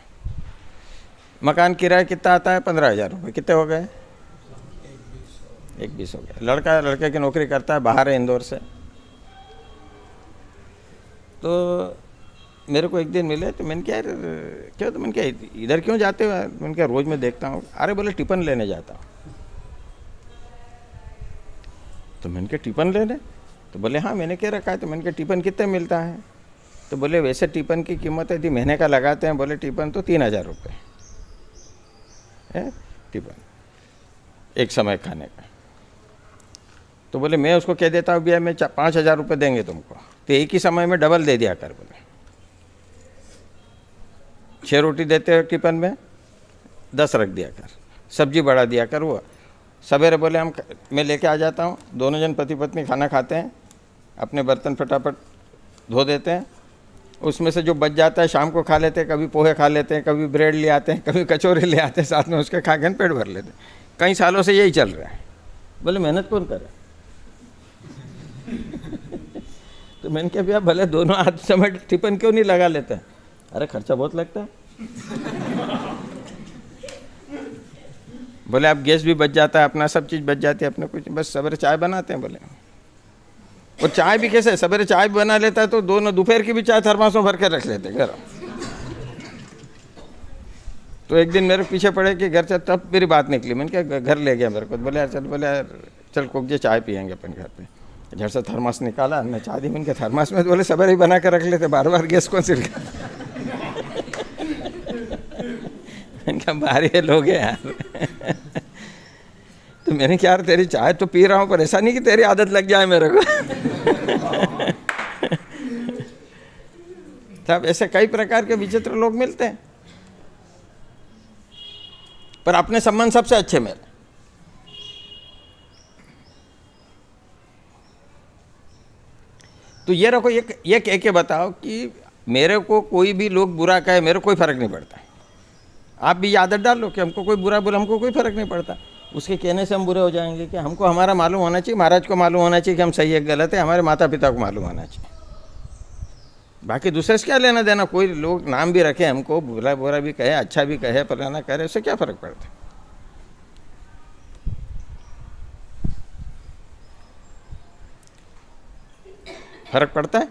मकान किराया कितना आता है, 15,000 रुपये। कितने हो गए, 1,20 हो गया। लड़के की नौकरी करता है, बाहर है, इंदौर से। तो मेरे को एक दिन मिले तो मैंने क्या, क्या तो मैंने क्या इधर क्यों जाते हो, मैंने क्या रोज़ मैं देखता हूँ। अरे बोले टिफिन लेने जाता हूँ। तो मैंने क्या टिफिन लेने, तो बोले हाँ मैंने क्या रखा है। तो मैंने क्या टिफिन कितने मिलता है, तो बोले वैसे टिफिन की कीमत यदि महीने का लगाते हैं, बोले टिफिन तो 3,000 रुपये है टिफिन, एक समय खाने का। तो बोले मैं उसको कह देता हूँ भैया मैं 5,000 रुपये देंगे तुमको, तो एक ही समय में डबल दे दिया कर। बोले 6 रोटी देते हो टिफिन में, 10 रख दिया कर, सब्जी बढ़ा दिया कर। वो सवेरे बोले मैं लेके आ जाता हूँ, दोनों जन पति पत्नी खाना खाते हैं, अपने बर्तन फटाफट धो देते हैं, उसमें से जो बच जाता है शाम को खा लेते हैं। कभी पोहे खा लेते हैं, कभी ब्रेड ले आते हैं, कभी कचौरी ले आते हैं, साथ में उसके खा के पेट भर लेते हैं। कई सालों से यही चल रहा है। बोले मेहनत कौन करे। तो मैंने कहा भैया भले दोनों हाथ समय टिफिन क्यों नहीं लगा लेते। अरे खर्चा बहुत लगता है। बोले आप गैस भी बच जाता है, अपना सब चीज़ बच जाती है, अपने कुछ बस सवेरे चाय बनाते हैं। बोले और चाय भी कैसे, सवेरे चाय भी बना लेता है तो दोनों दोपहर की भी चाय थर्मास में भर के रख लेते घर। तो एक दिन मेरे पीछे पड़े कि घर चल, तब मेरी बात निकली। मैंने क्या घर ले गया मेरे को। बोले यार चल, बोले यार चल कोक चाय पियेंगे अपन घर पे। झट से थर्मास निकाला, मैं चाय दी। मैंने क्या थर्मास में, बोले सवेरे ही बना के रख लेते, बार बार गैस कौन सी। मैंने कहा भारी लोग हैं यार। तो मैंने क्या यार तेरी चाय तो पी रहा हूँ, पर ऐसा नहीं कि तेरी आदत लग जाए मेरे को। तब ऐसे कई प्रकार के विचित्र लोग मिलते हैं, पर अपने संबंध सबसे अच्छे मेरे। तो ये रखो, ये कह के बताओ कि मेरे को कोई भी लोग बुरा कहे, मेरे को कोई फर्क नहीं पड़ता। आप भी ये आदत डाल लो कि हमको कोई बुरा बोले, हमको कोई फर्क नहीं पड़ता। उसके कहने से हम बुरे हो जाएंगे कि हमको हमारा मालूम होना चाहिए, महाराज को मालूम होना चाहिए कि हम सही है गलत है, हमारे माता पिता को मालूम होना चाहिए। बाकी दूसरे से क्या लेना देना। कोई लोग नाम भी रखे हमको, बुरा बुरा भी कहे, अच्छा भी कहे, फलाना करे, उससे क्या फर्क पड़ता है। फर्क पड़ता है।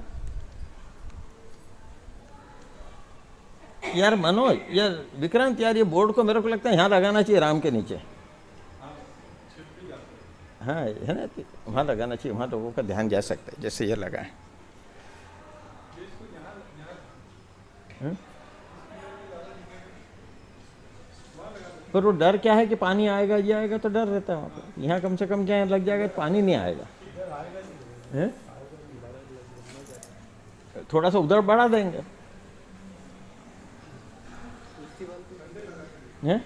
यार मनोज, यार विक्रांत, यार ये बोर्ड को मेरे को लगता है यहाँ लगाना चाहिए, राम के नीचे। हाँ है ना, वहाँ लगाना चाहिए, वहाँ लोगों का ध्यान जा सकता है, जैसे ये लगा है। पर वो डर क्या है कि पानी आएगा, ये आएगा, तो डर रहता है वहाँ पर। यहाँ कम से कम क्या लग जाएगा, पानी नहीं आएगा है? थोड़ा सा उधर बढ़ा देंगे है?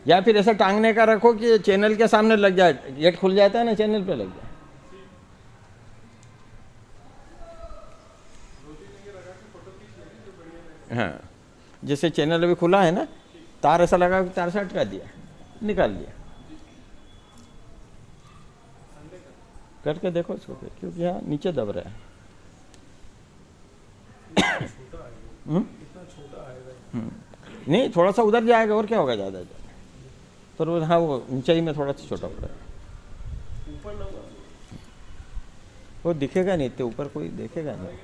या फिर ऐसा टांगने का रखो कि चैनल के सामने लग जाए, गेट खुल जाता है ना, चैनल पे लग जाए। हाँ, जैसे चैनल अभी खुला है ना, तार ऐसा लगा, तार से अटका दिया, निकाल लिया। करके देखो इसको, क्योंकि यहाँ नीचे दब रहा है। नहीं, थोड़ा सा उधर जाएगा, और क्या होगा ज़्यादा पर वो, हाँ वो ऊंचाई में थोड़ा सा छोटा पड़ेगा, वो दिखेगा नहीं, इतने ऊपर कोई देखेगा नहीं।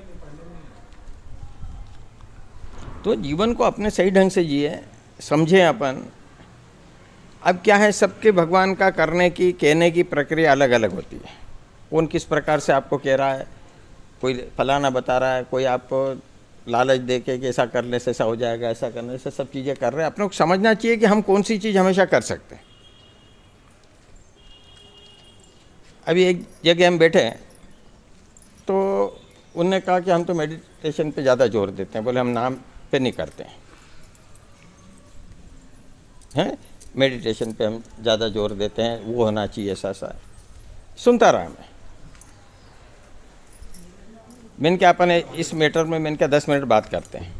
तो जीवन को अपने सही ढंग से जिए, समझें अपन। अब क्या है, सबके भगवान का करने की, कहने की प्रक्रिया अलग अलग होती है। कौन किस प्रकार से आपको कह रहा है, कोई फलाना बता रहा है, कोई आपको लालच दे के कि ऐसा करने से ऐसा हो जाएगा, ऐसा करने से, सब चीज़ें कर रहे हैं। अपने को समझना चाहिए कि हम कौन सी चीज़ हमेशा कर सकते हैं। अभी एक जगह हम बैठे तो उनने कहा कि हम तो मेडिटेशन पे ज़्यादा जोर देते हैं। बोले हम नाम पे नहीं करते हैं, मेडिटेशन पे हम ज़्यादा जोर देते हैं, वो होना चाहिए ऐसा सा। सुनता रहा मैंने क्या, अपन इस मैटर में मैंने क्या 10 मिनट बात करते हैं,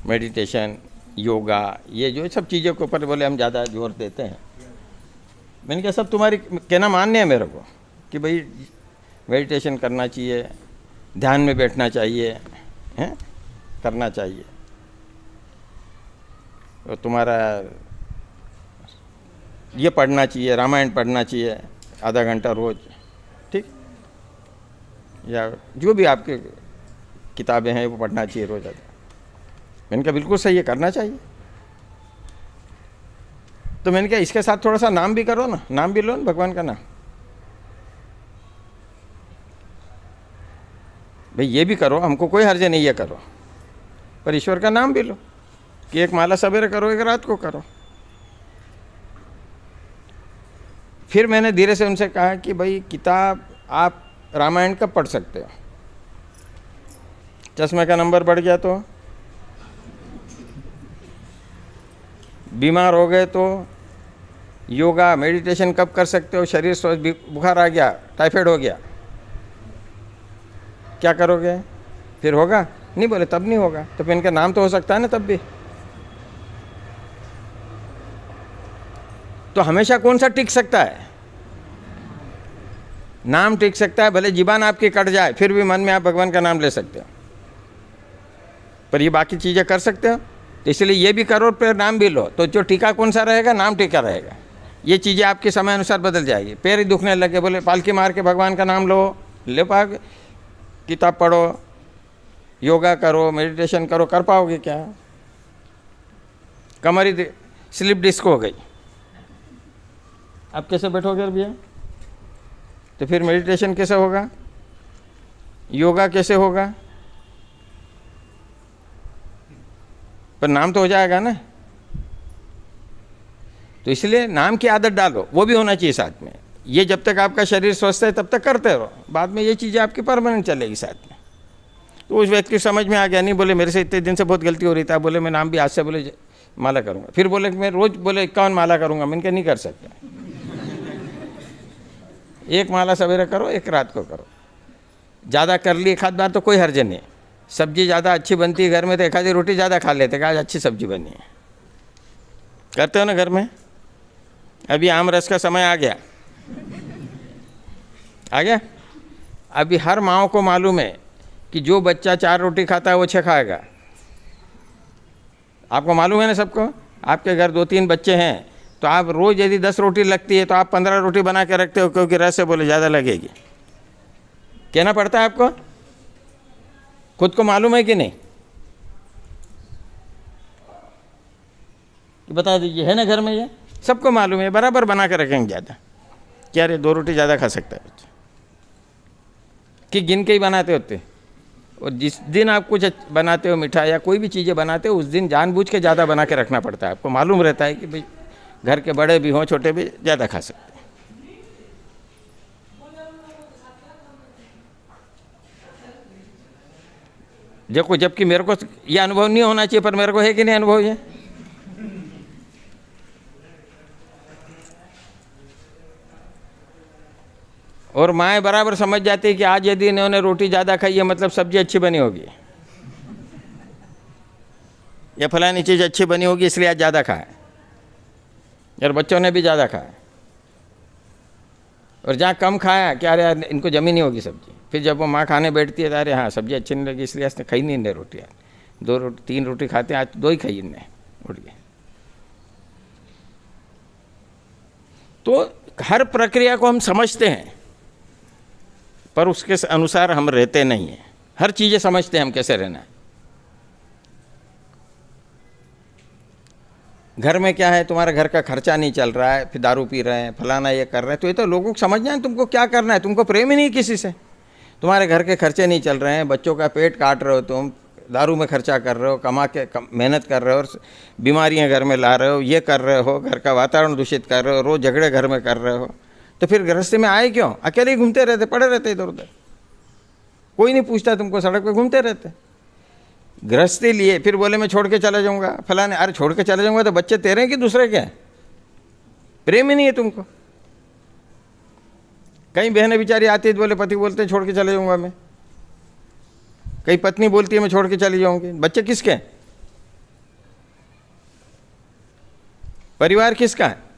मेडिटेशन, योगा, ये जो सब चीज़ों के ऊपर बोले हम ज़्यादा जोर देते हैं। मैंने क्या सब तुम्हारी कहना मानने है मेरे को कि भाई मेडिटेशन करना चाहिए, ध्यान में बैठना चाहिए, हैं, करना चाहिए, और तुम्हारा ये पढ़ना चाहिए, रामायण पढ़ना चाहिए आधा घंटा रोज, ठीक, या जो भी आपके किताबें हैं वो पढ़ना चाहिए रोज आधा। मैंने कहा बिल्कुल सही है, करना चाहिए। तो मैंने कहा इसके साथ थोड़ा सा नाम भी करो ना, नाम भी लो ना, भगवान का नाम। भाई ये भी करो, हमको कोई हर्ज नहीं, ये करो, पर ईश्वर का नाम भी लो, कि एक माला सवेरे करो, एक रात को करो। फिर मैंने धीरे से उनसे कहा कि भाई किताब आप रामायण कब पढ़ सकते हो, चश्मे का नंबर बढ़ गया तो, बीमार हो गए तो, योगा मेडिटेशन कब कर सकते हो, शरीर स्वस्थ, बुखार आ गया, टाइफाइड हो गया, क्या करोगे? फिर होगा नहीं? बोले तब नहीं होगा। तो फिर इनका नाम तो हो सकता है ना तब भी। तो हमेशा कौन सा टिक सकता है? नाम टिक सकता है, भले जीबान आपकी कट जाए फिर भी मन में आप भगवान का नाम ले सकते हो, पर ये बाकी चीज़ें कर सकते हो। तो इसलिए ये भी करो, फिर नाम भी लो। तो जो टीका कौन सा रहेगा? नाम टीका रहेगा। ये चीज़ें आपके समय अनुसार बदल जाएगी। पैर ही दुखने लगे, बोले पालकी मार के भगवान का नाम लो, ले पाओगे? किताब पढ़ो, योगा करो, मेडिटेशन करो, कर पाओगे क्या? कमर ही स्लिप डिस्क हो गई, अब कैसे बैठोगे भैया? तो फिर मेडिटेशन कैसे होगा? योगा कैसे होगा? पर नाम तो हो जाएगा ना। तो इसलिए नाम की आदत डालो, वो भी होना चाहिए साथ में। ये जब तक आपका शरीर स्वस्थ है तब तक करते रहो, बाद में ये चीज़ें आपकी परमानेंट चलेगी साथ में। तो उस व्यक्ति को समझ में आ गया, नहीं बोले मेरे से इतने दिन से बहुत गलती हो रही था, बोले मैं नाम भी आज से बोले माला करूँगा। फिर बोले मैं रोज़ बोले 51 माला करूँगा। मैंने कहा नहीं कर सकता, एक माला सवेरे करो, एक रात को करो। ज़्यादा कर ली एक आध बार तो कोई हर्ज नहीं। सब्जी ज़्यादा अच्छी बनती है घर में तो एक आधी रोटी ज़्यादा खा लेते, आज अच्छी सब्जी बनी है, करते हो ना घर में। अभी आम रस का समय आ गया, आ गया। अभी हर माँ को मालूम है कि जो बच्चा 4 रोटी खाता है वो 6 खाएगा। आपको मालूम है ना सबको। आपके घर 2-3 बच्चे हैं तो आप रोज़ यदि 10 रोटी लगती है तो आप 15 रोटी बना के रखते हो, क्योंकि रस से बोले ज़्यादा लगेगी। कहना पड़ता है आपको। खुद को मालूम है कि नहीं? बता दीजिए, है ना घर में? ये सबको मालूम है, बराबर बना कर रखेंगे ज़्यादा। क्या रे 2 रोटी ज़्यादा खा सकता है बच्चा, कि गिन के ही बनाते होते। और जिस दिन आप कुछ बनाते हो, मिठाई या कोई भी चीज़ें बनाते हो, उस दिन जानबूझ के ज़्यादा बना के रखना पड़ता है। आपको मालूम रहता है कि भाई घर के बड़े भी हों छोटे भी ज़्यादा खा सकते हैं। देखो, जबकि मेरे को ये अनुभव नहीं होना चाहिए, पर मेरे को है कि नहीं अनुभव ये? और माएँ बराबर समझ जाती है कि आज यदि इन्होंने रोटी ज़्यादा खाई है मतलब सब्जी अच्छी बनी होगी, या फलानी चीज़ अच्छी बनी होगी इसलिए आज ज़्यादा खाए, और बच्चों ने भी ज़्यादा खाया। और जहाँ कम खाया, क्या अरे यार इनको जमी नहीं होगी सब्जी, फिर जब वो माँ खाने बैठती है तो अरे हाँ सब्जी अच्छी नहीं लगी इसलिए इसने खाई नहीं इनने रोटी, यार 2 रोटी 3 रोटी खाते हैं, आज 2 ही खाई इनने, उठ गए। तो हर प्रक्रिया को हम समझते हैं पर उसके अनुसार हम रहते नहीं हैं। हर चीज़ें समझते हैं हम कैसे रहना है। घर में क्या है, तुम्हारे घर का खर्चा नहीं चल रहा है, फिर दारू पी रहे हैं, फलाना ये कर रहे हैं, तो ये तो लोगों को समझना है तुमको क्या करना है। तुमको प्रेम ही नहीं किसी से, तुम्हारे घर के खर्चे नहीं चल रहे हैं, बच्चों का पेट काट रहे हो, तुम दारू में खर्चा कर रहे हो, कमा के मेहनत कर रहे हो और बीमारियां घर में ला रहे हो, ये कर रहे हो, घर का वातावरण दूषित कर रहे हो, रोज़ झगड़े घर में कर रहे हो, तो फिर गृहस्थी में आए क्यों? अकेले ही घूमते रहते, पड़े रहते इधर उधर, कोई नहीं पूछता तुमको, सड़क पे घूमते रहते। गृहस्थी लिए फिर बोले मैं छोड़ के चला जाऊंगा फलाने, अरे छोड़ के चला जाऊंगा तो बच्चे तेरे हैं कि दूसरे के हैं? प्रेम ही नहीं है तुमको। कई बहनें बेचारी आती है, बोले पति बोलते हैं छोड़ के चले जाऊंगा मैं, कई पत्नी बोलती है मैं छोड़ के चली जाऊंगी। बच्चे किसके हैं? परिवार किसका है?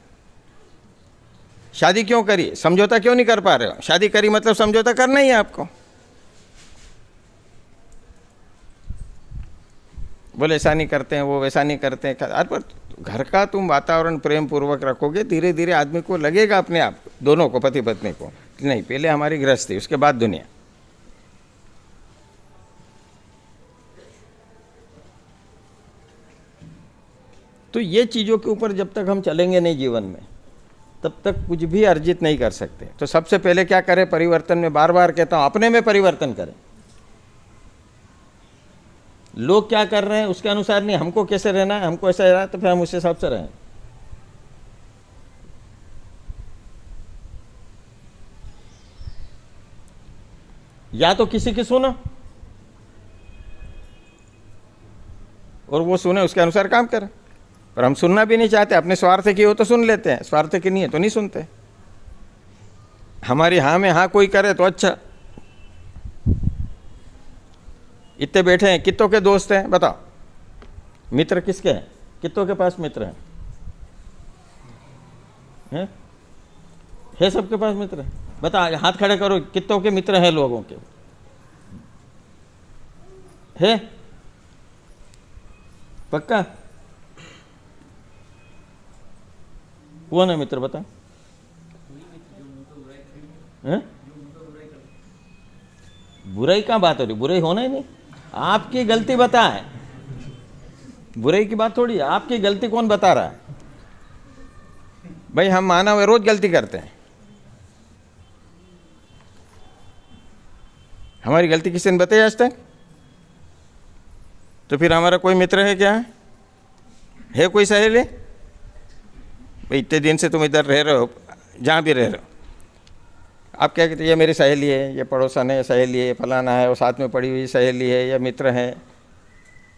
शादी क्यों करी? समझौता क्यों नहीं कर पा रहे हो? शादी करी मतलब समझौता करना ही है आपको। बोले ऐसा नहीं करते हैं, वो वैसा नहीं करते हैं। अरे पर घर का तुम वातावरण प्रेम पूर्वक रखोगे, धीरे धीरे आदमी को लगेगा अपने आप, दोनों को, पति पत्नी को, नहीं पहले हमारी गृहस्थी उसके बाद दुनिया। तो ये चीज़ों के ऊपर जब तक हम चलेंगे नहीं जीवन में, तब तक कुछ भी अर्जित नहीं कर सकते। तो सबसे पहले क्या करें? परिवर्तन में बार बार कहता हूँ, अपने में परिवर्तन करें। लोग क्या कर रहे हैं उसके अनुसार नहीं, हमको कैसे रहना है, हमको ऐसा रहना है तो फिर हम उस हिसाब से रहें। या तो किसी की सुनो और वो सुने उसके अनुसार काम करें, पर हम सुनना भी नहीं चाहते। अपने स्वार्थ की हो तो सुन लेते हैं, स्वार्थ की नहीं है तो नहीं सुनते। हमारी हाँ में हाँ कोई करे तो अच्छा। इतने बैठे हैं, कितनों के दोस्त हैं बताओ? मित्र किसके हैं? कितनों के पास मित्र हैं? है सबके पास मित्र? बता, हाथ खड़े करो, कितनों के मित्र हैं लोगों के? है पक्का? कौन है मित्र बता? बुराई कहाँ बात हो रही? बुराई होना ही नहीं। आपकी गलती बताए, बुराई की बात थोड़ी है। आपकी गलती कौन बता रहा है? भाई हम मानव है, रोज गलती करते हैं। हमारी गलती किसी ने बताई आज तक? तो फिर हमारा कोई मित्र है क्या? है कोई सहेली? भाई इतने दिन से तुम इधर रह रहे हो, जहाँ भी रह रहे हो, आप क्या कहते हैं? ये मेरी सहेली है, ये पड़ोसन है, सहेली है, फलाना है, वो साथ में पड़ी हुई सहेली है, या मित्र है।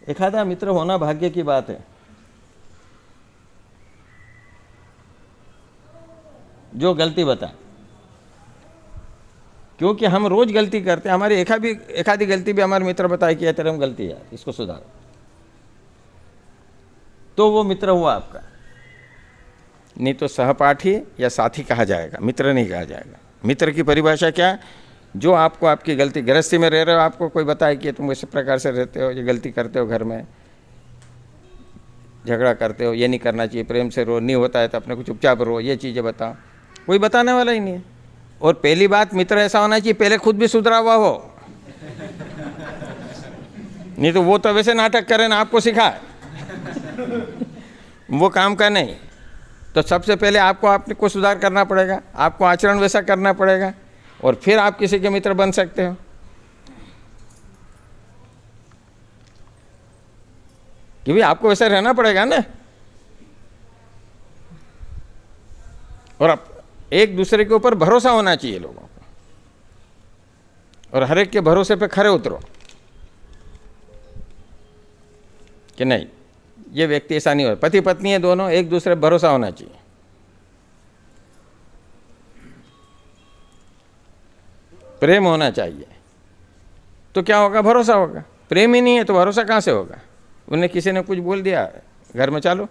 एक आधा मित्र होना भाग्य की बात है, जो गलती बता। क्योंकि हम रोज गलती करते हैं, हमारी एक आधी गलती भी हमारे मित्र बताए कि तेरे में गलती है, इसको सुधारो, तो वो मित्र हुआ आपका। नहीं तो सहपाठी या साथी कहा जाएगा, मित्र नहीं कहा जाएगा। मित्र की परिभाषा क्या है? जो आपको आपकी गलती, गृहस्थी में रह रहे हो, आपको कोई बताए कि तुम इस प्रकार से रहते हो, ये गलती करते हो, घर में झगड़ा करते हो, ये नहीं करना चाहिए, प्रेम से रो, नहीं होता है तो अपने को चुपचाप रो, ये चीज़ें बताओ, कोई बताने वाला ही नहीं है। और पहली बात, मित्र ऐसा होना चाहिए पहले खुद भी सुधरा हुआ हो। नहीं तो वो तो वैसे नाटक करे ना, आपको सिखाए वो काम का नहीं। तो सबसे पहले आपको अपने को सुधार करना पड़ेगा, आपको आचरण वैसा करना पड़ेगा, और फिर आप किसी के मित्र बन सकते हो। कि भाई आपको वैसा रहना पड़ेगा ना। और अब एक दूसरे के ऊपर भरोसा होना चाहिए लोगों को, और हर एक के भरोसे पे खरे उतरो कि नहीं ये व्यक्ति ऐसा नहीं हो। पति पत्नी है दोनों, एक दूसरे पर भरोसा होना चाहिए। प्रेम होना चाहिए तो क्या होगा, भरोसा होगा। प्रेम ही नहीं है तो भरोसा कहाँ से होगा। उन्हें किसी ने कुछ बोल दिया, घर में चालो।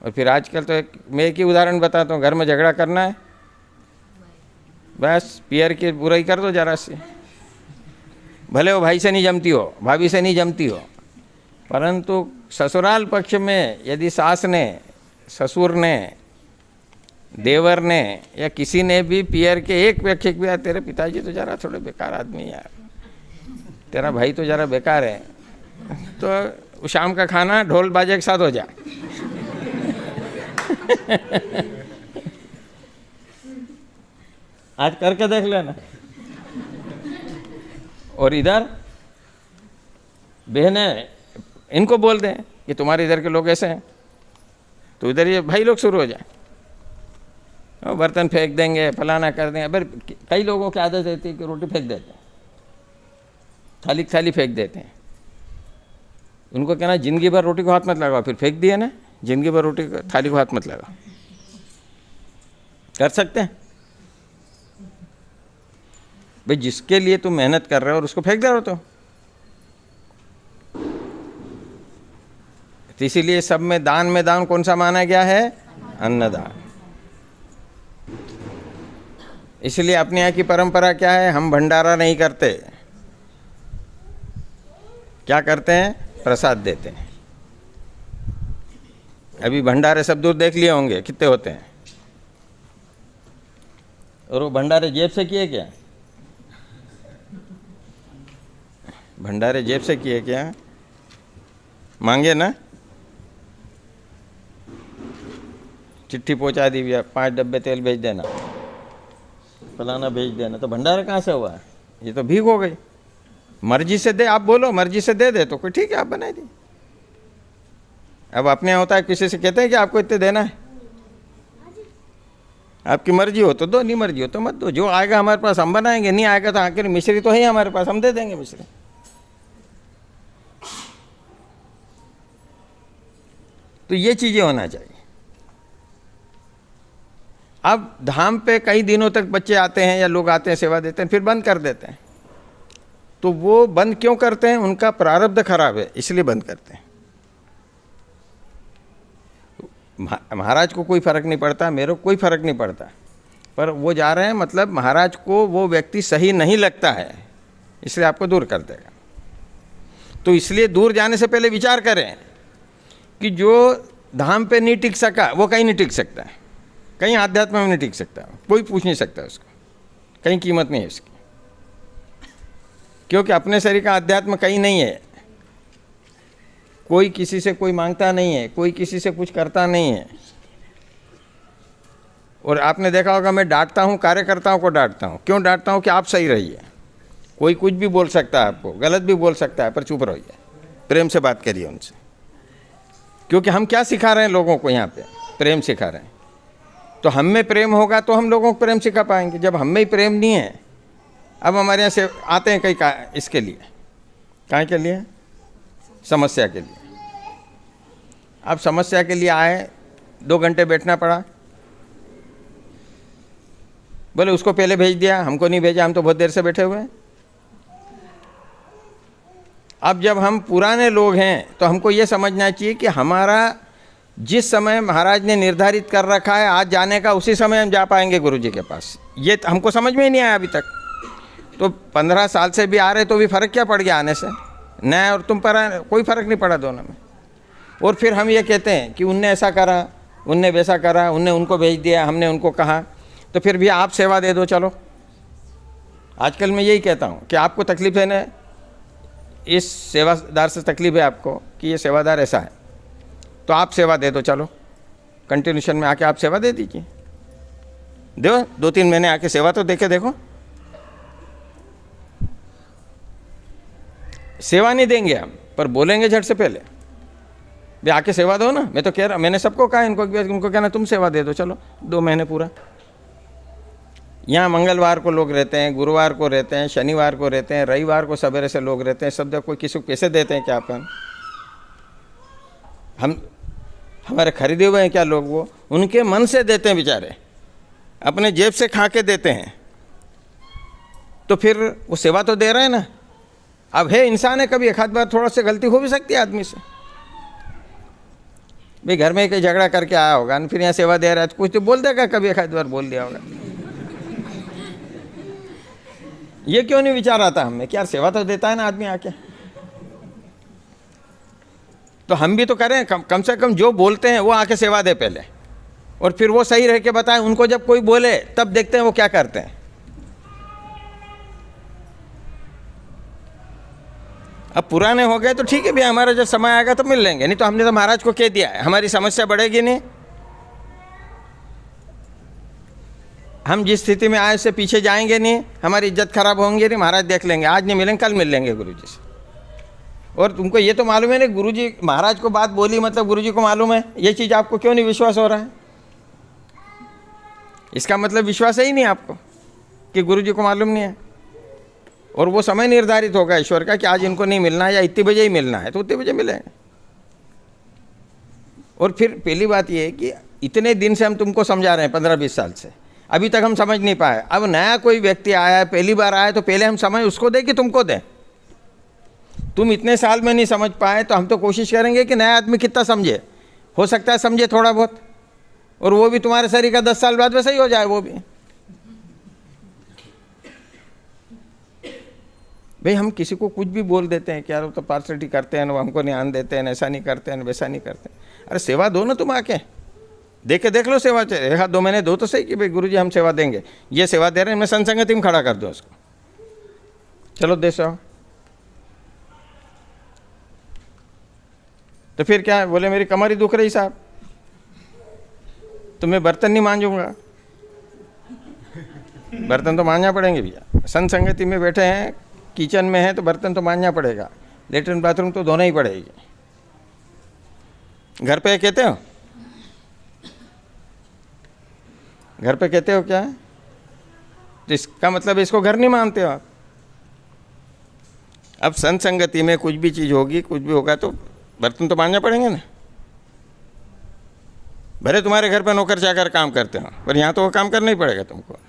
और फिर आजकल तो मैं एक ही उदाहरण बताता हूँ, घर में झगड़ा करना है, बस पियर की बुराई कर दो जरा से, भले वो भाई से नहीं जमती हो, भाभी से नहीं जमती हो, परंतु ससुराल पक्ष में यदि सास ने, ससुर ने, देवर ने या किसी ने भी पियर के एक व्यक्ति भी, तेरे पिताजी तो जरा थोड़े बेकार आदमी है यार, तेरा भाई तो जरा बेकार है, तो शाम का खाना ढोल बाजे के साथ हो जाए आज करके देख लेना। और इधर बहनें इनको बोल दें कि तुम्हारे इधर के लोग ऐसे हैं, तो इधर ये भाई लोग शुरू हो जाए, और बर्तन फेंक देंगे, फलाना कर देंगे। अगर कई लोगों की आदत रहती है कि रोटी फेंक देते हैं, थाली थाली फेंक देते हैं। उनको कहना जिंदगी भर रोटी को हाथ मत लगाओ, फिर फेंक दिया ना, जिंदगी भर रोटी थाली को हाथ मत लगाओ। कर सकते हैं भाई, जिसके लिए तुम मेहनत कर रहे हो और उसको फेंक दे रहे हो तो इसीलिए सब में दान कौन सा माना गया है, अन्नदान। इसलिए अपने यहाँ की परंपरा क्या है, हम भंडारा नहीं करते, क्या करते हैं, प्रसाद देते हैं। अभी भंडारे सब दूर देख लिए होंगे कितने होते हैं, और वो भंडारे जेब से किए क्या, भंडारे जेब से किए क्या, मांगे ना, चिट्ठी पहुंचा दी भैया 5 डब्बे तेल भेज देना, फलाना भेज देना, तो भंडारा कहाँ से हुआ, ये तो भीख हो गई। मर्जी से दे, आप बोलो मर्जी से दे तो कोई ठीक है, आप बना दी। अब अपने यहाँ होता है किसी से कहते हैं कि आपको इतने देना है, आपकी मर्जी हो तो दो, नहीं मर्जी हो तो मत दो। जो आएगा हमारे पास हम बनाएंगे, नहीं आएगा तो आखिर मिश्री तो है ही हमारे पास, हम दे देंगे मिश्री। तो ये चीजें होना चाहिए। अब धाम पे कई दिनों तक बच्चे आते हैं या लोग आते हैं, सेवा देते हैं, फिर बंद कर देते हैं। तो वो बंद क्यों करते हैं, उनका प्रारब्ध खराब है इसलिए बंद करते हैं। महाराज को कोई फर्क नहीं पड़ता, मेरे को कोई फर्क नहीं पड़ता, पर वो जा रहे हैं, मतलब महाराज को वो व्यक्ति सही नहीं लगता है, इसलिए आपको दूर कर देगा। तो इसलिए दूर जाने से पहले विचार करें कि जो धाम पे नहीं टिक सका वो कहीं नहीं टिक सकता है, कहीं आध्यात्म में नहीं टिक सकता, कोई पूछ नहीं सकता उसको, कहीं कीमत नहीं है इसकी, क्योंकि अपने शरीर का अध्यात्म कहीं नहीं है। कोई किसी से कोई मांगता नहीं है, कोई किसी से कुछ करता नहीं है। और आपने देखा होगा मैं डांटता हूँ, कार्यकर्ताओं को डांटता हूँ, क्यों डांटता हूँ कि आप सही रहिए। कोई कुछ भी बोल सकता है, आपको गलत भी बोल सकता है, पर चुप रहिए, प्रेम से बात करिए उनसे। क्योंकि हम क्या सिखा रहे हैं लोगों को, यहाँ पे प्रेम सिखा रहे हैं। तो हम में प्रेम होगा तो हम लोगों को प्रेम सिखा पाएंगे। जब हम में ही प्रेम नहीं है, अब हमारे यहाँ से आते हैं कई इसके लिए, कहाँ के लिए, समस्या के लिए। अब समस्या के लिए आए, 2 घंटे बैठना पड़ा, बोले उसको पहले भेज दिया, हमको नहीं भेजा, हम तो बहुत देर से बैठे हुए हैं। अब जब हम पुराने लोग हैं तो हमको ये समझना चाहिए कि हमारा जिस समय महाराज ने निर्धारित कर रखा है आज जाने का, उसी समय हम जा पाएंगे गुरु जी के पास। ये हमको समझ में ही नहीं आया अभी तक। तो 15 साल से भी आ रहे तो भी फ़र्क क्या पड़ गया आने से, नया और तुम पर कोई फ़र्क नहीं पड़ा दोनों में। और फिर हम ये कहते हैं कि उनने ऐसा करा, उनने वैसा करा, उनने उनको भेज दिया, हमने उनको कहा, तो फिर भी आप सेवा दे दो। चलो आजकल मैं यही कहता हूँ कि आपको तकलीफ है ना, इस सेवादार से तकलीफ है आपको कि ये सेवादार ऐसा है, तो आप सेवा दे दो, चलो कंटिन्यूशन में आके आप सेवा दे दीजिए, दो 2-3 महीने आके सेवा तो देके देखो। सेवा नहीं देंगे हम, पर बोलेंगे झट से पहले भी आके सेवा दो ना। मैं तो कह रहा, मैंने सबको कहा, इनको कहना तुम सेवा दे दो, चलो 2 महीने पूरा। यहाँ मंगलवार को लोग रहते हैं, गुरुवार को रहते हैं, शनिवार को रहते हैं, रविवार को सवेरे से लोग रहते हैं। सब जब कोई किसी को पैसे देते हैं क्या अपन? हम हमारे खरीदे हुए हैं क्या लोग? वो उनके मन से देते हैं बेचारे, अपने जेब से खा के देते हैं, तो फिर वो सेवा तो दे रहे हैं ना। अब है इंसान है, कभी एक आध बार थोड़ा सा गलती हो भी सकती है आदमी से। भाई घर में कहीं झगड़ा करके आया होगा, फिर यहाँ सेवा दे रहा है तो कुछ तो बोल देगा, कभी एक आध बार बोल दिया होगा। ये क्यों नहीं विचार आता हमें कि यार सेवा तो देता है ना आदमी आके, तो हम भी तो करें। कम से कम जो बोलते हैं वो आके सेवा दे पहले, और फिर वो सही रह के बताए उनको। जब कोई बोले तब देखते हैं वो क्या करते हैं। अब पुराने हो गए तो ठीक है भैया, हमारा जब समय आएगा तो मिल लेंगे, नहीं तो हमने तो महाराज को कह दिया है, हमारी समस्या बढ़ेगी नहीं। हम जिस स्थिति में आए उससे पीछे जाएंगे नहीं, हमारी इज्जत खराब होंगी नहीं। महाराज देख लेंगे, आज नहीं मिलेंगे कल मिल लेंगे गुरुजी से। और तुमको ये तो मालूम है ना, गुरुजी महाराज को बात बोली मतलब गुरुजी को मालूम है। ये चीज़ आपको क्यों नहीं विश्वास हो रहा है? इसका मतलब विश्वास है ही नहीं आपको कि गुरुजी को मालूम नहीं है। और वो समय निर्धारित होगा ईश्वर का कि आज इनको नहीं मिलना है या इतने बजे ही मिलना है, तो उतने बजे मिलेंगे। और फिर पहली बात ये है कि इतने दिन से हम तुमको समझा रहे हैं, 15-20 साल से, अभी तक हम समझ नहीं पाए। अब नया कोई व्यक्ति आया है, पहली बार आया है, तो पहले हम समय उसको दें कि तुमको दें। तुम इतने साल में नहीं समझ पाए तो हम तो कोशिश करेंगे कि नया आदमी कितना समझे। हो सकता है समझे थोड़ा बहुत, और वो भी तुम्हारे शरीर का 10 साल बाद वैसा ही हो जाए वो भी। भाई हम किसी को कुछ भी बोल देते हैं कि यार वो तो पार्सलिटी करते हैं, वो हमको ध्यान देते हैं, ऐसा नहीं करते हैं, वैसा नहीं करते हैं। अरे सेवा दो ना, तुम आके देख लो सेवा। 1-2 महीने दो तो सही कि भाई गुरुजी हम सेवा देंगे, ये सेवा दे रहे हैं, मैं संसंगति में खड़ा कर दो उसको, चलो दे सेवा। तो फिर क्या बोले, मेरी कमर ही दुख रही साहब, तो मैं बर्तन नहीं मांजूंगा। बर्तन तो मांजना पड़ेंगे भैया, संसंगति में बैठे हैं, किचन में है तो बर्तन तो मांजना पड़ेगा, लेटरिन बाथरूम तो धोना ही पड़ेगी। घर पे कहते हो, घर पे कहते हो क्या? तो इसका मतलब इसको घर नहीं मानते हो आप। अब संसंगति में कुछ भी चीज़ होगी, कुछ भी होगा तो बर्तन तो मांजना पड़ेंगे ना। भले तुम्हारे घर पर नौकर चाकर काम करते हो, पर यहाँ तो वो काम करना ही पड़ेगा तुमको।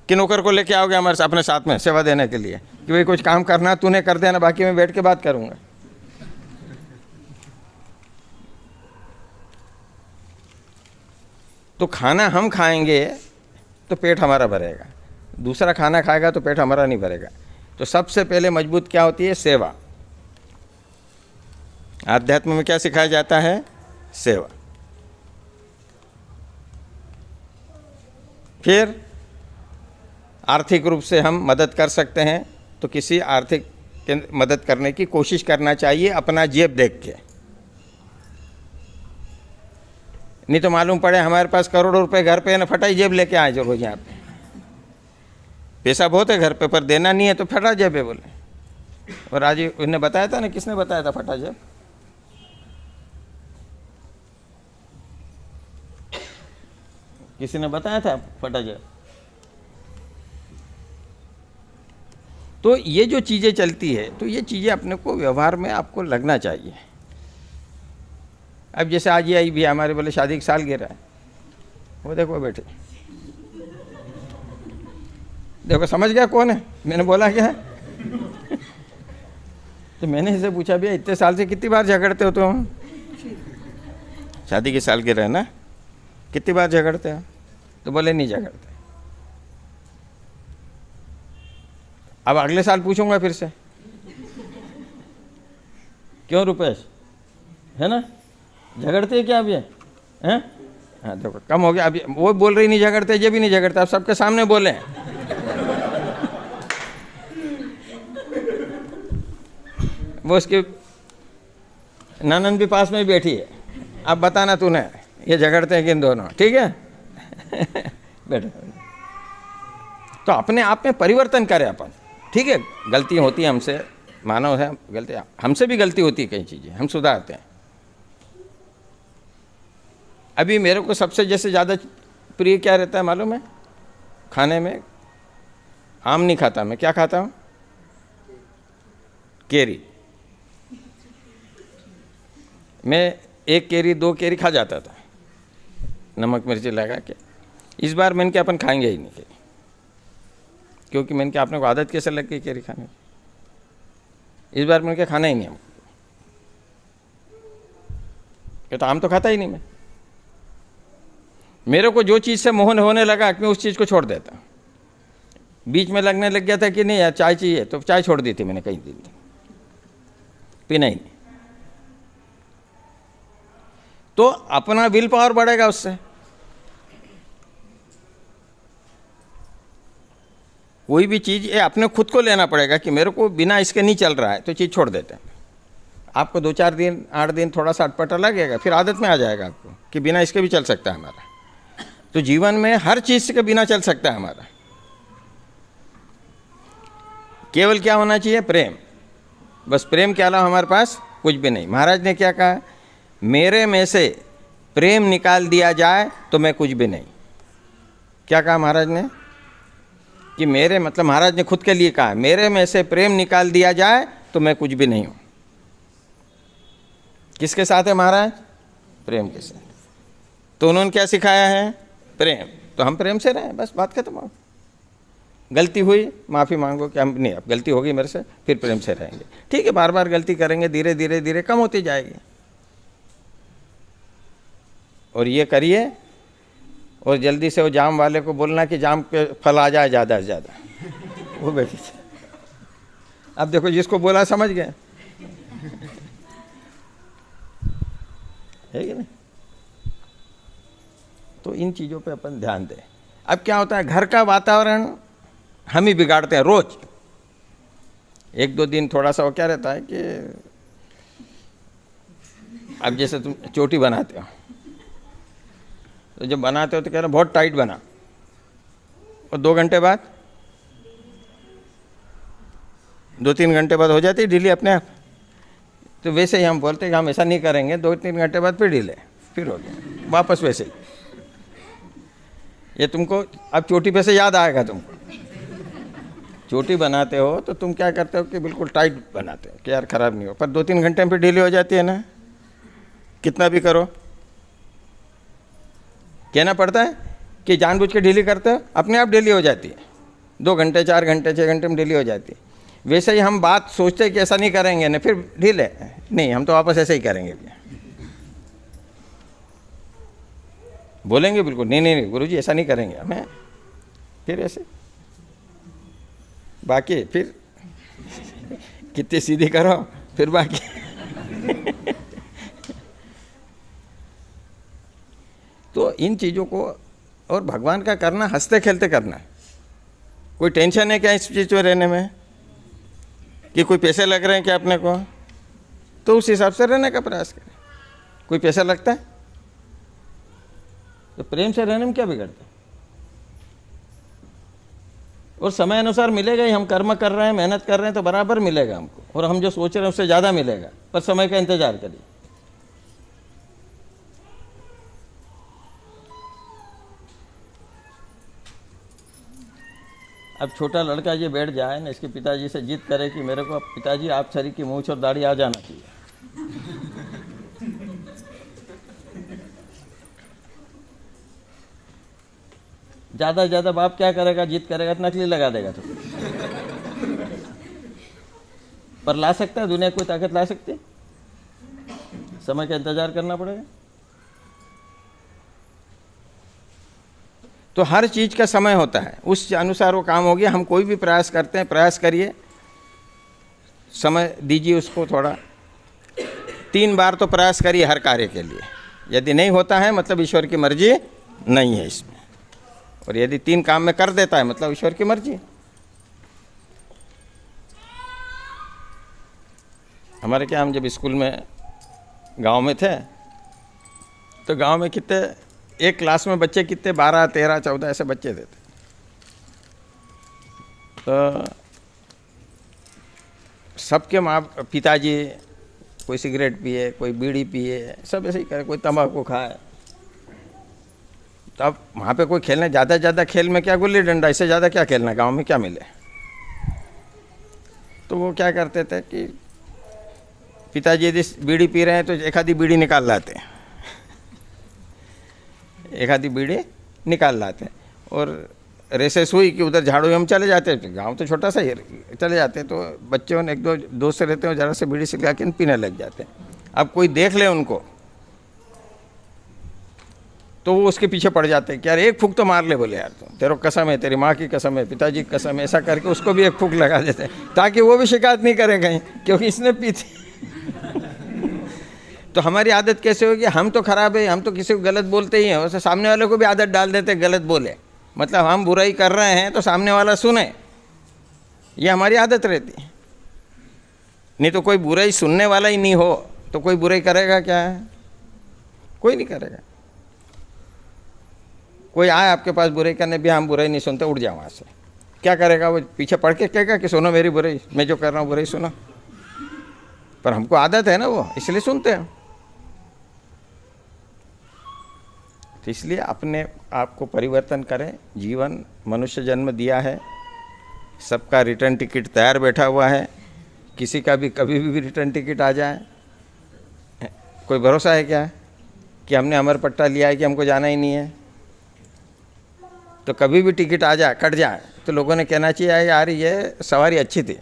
कि नौकर को लेके आओगे हमारे अपने साथ में सेवा देने के लिए कि भाई कुछ काम करना तूने कर देना, बाकी मैं बैठ के बात करूँगा। तो खाना हम खाएंगे तो पेट हमारा भरेगा, दूसरा खाना खाएगा तो पेट हमारा नहीं भरेगा। तो सबसे पहले मजबूत क्या होती है? सेवा। आध्यात्म में क्या सिखाया जाता है? सेवा। फिर आर्थिक रूप से हम मदद कर सकते हैं तो किसी आर्थिक मदद करने की कोशिश करना चाहिए, अपना जेब देख के। नहीं तो मालूम पड़े हमारे पास करोड़ों रुपए घर पे है ना, फटा ही जेब लेके आए जो रोज यहाँ पे। पैसा बहुत है घर पे पर देना नहीं है तो फटा जेब है बोले। और आज उन्हें बताया था ना, किसने बताया था फटा जेब? किसी ने बताया था फटा जेब। तो ये जो चीज़ें चलती है, तो ये चीज़ें अपने को व्यवहार में आपको लगना चाहिए। अब जैसे आज ये आई भी हमारे बोले शादी की सालगिरह है, वो देखो बैठे, देखो समझ गया कौन है, मैंने बोला क्या है? तो मैंने इसे पूछा भैया इतने साल से कितनी बार झगड़ते हो तुम? शादी की सालगिरह है ना, कितनी बार झगड़ते हो? तो बोले नहीं झगड़ते। अब अगले साल पूछूंगा फिर से, क्यों रुपेश, है ना, झगड़ते क्या अभी? हैं? हाँ देखो कम हो गया। अभी वो बोल रही नहीं झगड़ते, ये भी नहीं झगड़ते, आप सबके सामने बोले। वो उसकी ननद भी पास में ही बैठी है, अब बताना तूने ये झगड़ते हैं किन दोनों, ठीक है। बैठो। तो अपने आप में परिवर्तन करें अपन, ठीक है। गलती होती है हमसे, मानव है, गलती हमसे भी गलती होती है, कई चीज़ें हम सुधारते हैं। अभी मेरे को सबसे जैसे ज़्यादा प्रिय क्या रहता है मालूम है? खाने में आम नहीं खाता मैं, क्या खाता हूँ? केरी। मैं 1 केरी 2 केरी खा जाता था नमक मिर्ची लगा के। इस बार मैंने क्या अपन खाएंगे ही नहीं केरी, क्योंकि मैंने क्या अपने को आदत कैसे लग गई केरी खाने की। इस बार मैंने क्या खाना ही नहीं हमको, तो आम तो खाता ही नहीं मैं। मेरे को जो चीज़ से मोहन होने लगा मैं उस चीज़ को छोड़ देता। बीच में लगने लग गया था कि नहीं यार चाय चाहिए, तो चाय छोड़ दी थी मैंने कई दिन, पीना ही नहीं। तो अपना विल पावर बढ़ेगा उससे। कोई भी चीज़ ये अपने खुद को लेना पड़ेगा कि मेरे को बिना इसके नहीं चल रहा है, तो चीज़ छोड़ देते हैं। आपको 2-4 दिन 8 दिन थोड़ा सा अटपटा लगेगा, फिर आदत में आ जाएगा आपको कि बिना इसके भी चल सकता है हमारा। तो जीवन में हर चीज़ के बिना चल सकता है हमारा। केवल क्या होना चाहिए? प्रेम। बस प्रेम के अलावा हमारे पास कुछ भी नहीं। महाराज ने क्या कहा? मेरे में से प्रेम निकाल दिया जाए तो मैं कुछ भी नहीं। क्या कहा महाराज ने? कि मेरे, मतलब महाराज ने खुद के लिए कहा, मेरे में से प्रेम निकाल दिया जाए तो मैं कुछ भी नहीं हूँ। किसके साथ है महाराज? प्रेम के साथ। तो उन्होंने क्या सिखाया है? प्रेम। तो हम प्रेम से रहें, बस बात खत्म हो। गलती हुई माफ़ी मांगो कि हम नहीं, अब गलती होगी मेरे से, फिर प्रेम से रहेंगे, ठीक है। बार बार गलती करेंगे, धीरे धीरे धीरे कम होती जाएगी। और ये करिए, और जल्दी से वो जाम वाले को बोलना कि जाम पे फल आ जाए ज़्यादा से ज़्यादा। वो बैठी से अब देखो जिसको बोला समझ गए, है कि नहीं? तो इन चीज़ों पे अपन ध्यान दें। अब क्या होता है, घर का वातावरण हम ही बिगाड़ते हैं रोज। 1-2 दिन थोड़ा सा वो क्या रहता है कि अब जैसे तुम चोटी बनाते हो, तो जब बनाते हो तो कह रहे बहुत टाइट बना, और 2 घंटे बाद 2-3 घंटे बाद हो जाती है ढीली अपने आप। तो वैसे ही हम बोलते हैं कि हम ऐसा नहीं करेंगे, 2-3 घंटे बाद फिर ढीले, फिर हो गया वापस वैसे ही। ये तुमको अब चोटी पे से याद आएगा। तुमको चोटी बनाते हो तो तुम क्या करते हो कि बिल्कुल टाइट बनाते हो कि यार ख़राब नहीं हो, पर 2-3 घंटे में फिर ढीली हो जाती है ना, कितना भी करो। कहना पड़ता है कि जानबूझ के ढीली करते हो, अपने आप ढीली हो जाती है। 2 घंटे 4 घंटे 6 घंटे में ढीली हो जाती है। वैसे ही हम बात सोचते हैं कि ऐसा नहीं करेंगे ना, फिर ढीले नहीं, हम तो वापस ऐसे ही करेंगे। बोलेंगे बिल्कुल नहीं नहीं गुरुजी ऐसा नहीं करेंगे हमें, फिर ऐसे बाकी फिर कितनी सीधी करो, फिर बाकी। तो इन चीज़ों को, और भगवान का करना हंसते खेलते करना है। कोई टेंशन है क्या इस चीज़ में रहने में, कि कोई पैसे लग रहे हैं क्या अपने को, तो उस हिसाब से रहने का प्रयास करें। कोई पैसा लगता है तो प्रेम से रहने में क्या बिगड़ता है? और समय अनुसार मिलेगा ही। हम कर्म कर रहे हैं, मेहनत कर रहे हैं तो बराबर मिलेगा हमको, और हम जो सोच रहे हैं उससे ज़्यादा मिलेगा, पर समय का इंतजार करिए। अब छोटा लड़का ये बैठ जाए ना, इसके पिताजी से जिद करे कि मेरे को पिताजी आप शरीर की मूंछ और दाढ़ी आ जाना चाहिए, ज़्यादा से ज़्यादा बाप क्या करेगा, जिद करेगा तो नकली लगा देगा। तो पर ला सकता है दुनिया, कोई ताकत ला सकती है? समय का इंतजार करना पड़ेगा। तो हर चीज़ का समय होता है, उस अनुसार वो काम हो गया। हम कोई भी प्रयास करते हैं, प्रयास करिए, समय दीजिए उसको थोड़ा। 3 बार तो प्रयास करिए हर कार्य के लिए। यदि नहीं होता है मतलब ईश्वर की मर्जी नहीं है इसमें, और यदि 3 काम में कर देता है मतलब ईश्वर की मर्जी। हमारे क्या, हम जब स्कूल में गांव में थे तो गांव में कितने, एक क्लास में बच्चे कितने, 12, 13, 14 ऐसे बच्चे थे। तो सबके माँ पिताजी कोई सिगरेट पिए, कोई बीड़ी पिए, सब ऐसे ही करे, कोई तंबाकू खाए। तो अब वहाँ पे कोई खेलने, ज़्यादा से ज़्यादा खेल में क्या, गुल्ली डंडा, इससे ज़्यादा क्या खेलना, गांव में क्या मिले। तो वो क्या करते थे कि पिताजी यदि बीड़ी पी रहे हैं तो एक आधी बीड़ी निकाल लाते हैं, एक आधी बीड़ी निकाल लाते हैं, और रेसेस हुई कि उधर झाड़ू हम चले जाते हैं, गांव तो छोटा सा ही, चले जाते हैं। तो बच्चों ने एक दो दोस्त रहते हैं, ज़रा से बीड़ी सिखा के पीने लग जाते हैं। अब कोई देख ले उनको तो वो उसके पीछे पड़ जाते हैं कि यार एक फूंक तो मार ले, बोले यार तो तेरे कसम है, तेरी माँ की कसम है, पिताजी की कसम है, ऐसा करके उसको भी एक फूंक लगा देते हैं ताकि वो भी शिकायत नहीं करे कहीं, क्योंकि इसने पी थी। तो हमारी आदत कैसे होगी, हम तो खराब है, हम तो किसी को गलत बोलते ही हैं, वैसे सामने वाले को भी आदत डाल देते हैं गलत बोले, मतलब हम बुराई कर रहे हैं तो सामने वाला सुने, ये हमारी आदत रहती है। नहीं तो कोई बुराई सुनने वाला ही नहीं हो तो कोई बुराई करेगा क्या है, कोई नहीं करेगा। कोई आए आपके पास बुराई करने, भी हम बुराई नहीं सुनते, उठ जाओ वहाँ से, क्या करेगा वो, पीछे पड़ के कहेगा कि सुनो मेरी बुराई, मैं जो कर रहा हूँ बुराई सुनो। पर हमको आदत है ना वो, इसलिए सुनते हैं। तो इसलिए अपने आप को परिवर्तन करें। जीवन मनुष्य जन्म दिया है, सबका रिटर्न टिकट तैयार बैठा हुआ है, किसी का भी कभी भी रिटर्न टिकट आ जाए, कोई भरोसा है क्या कि हमने अमर पट्टा लिया है कि हमको जाना ही नहीं है। तो कभी भी टिकट आ जाए, कट जाए, तो लोगों ने कहना चाहिए यार ये सवारी अच्छी थी।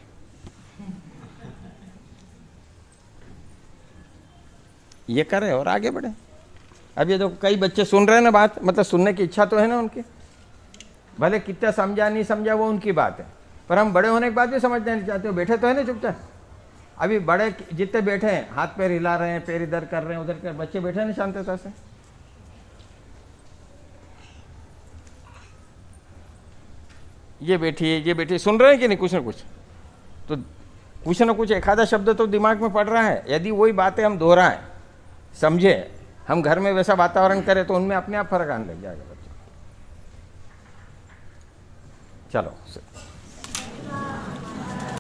ये करें और आगे बढ़े। अब ये तो कई बच्चे सुन रहे हैं ना बात, मतलब सुनने की इच्छा तो है ना उनकी, भले कितना समझा नहीं समझा वो उनकी बात है, पर हम बड़े होने के बाद भी समझना नहीं चाहते हो, बैठे तो है ना चुपचाप। अभी बड़े जितने बैठे हैं, हाथ पैर हिला रहे हैं, पैर इधर कर रहे हैं उधर कर, बच्चे बैठे नहीं शांतता से। ये बैठी सुन रहे हैं कि नहीं, कुछ ना कुछ एक आधा शब्द तो दिमाग में पड़ रहा है। यदि वही बातें हम दोहराएं, समझे, हम घर में वैसा वातावरण करें तो उनमें अपने आप फर्क आने लग जाएगा बच्चे। चलो।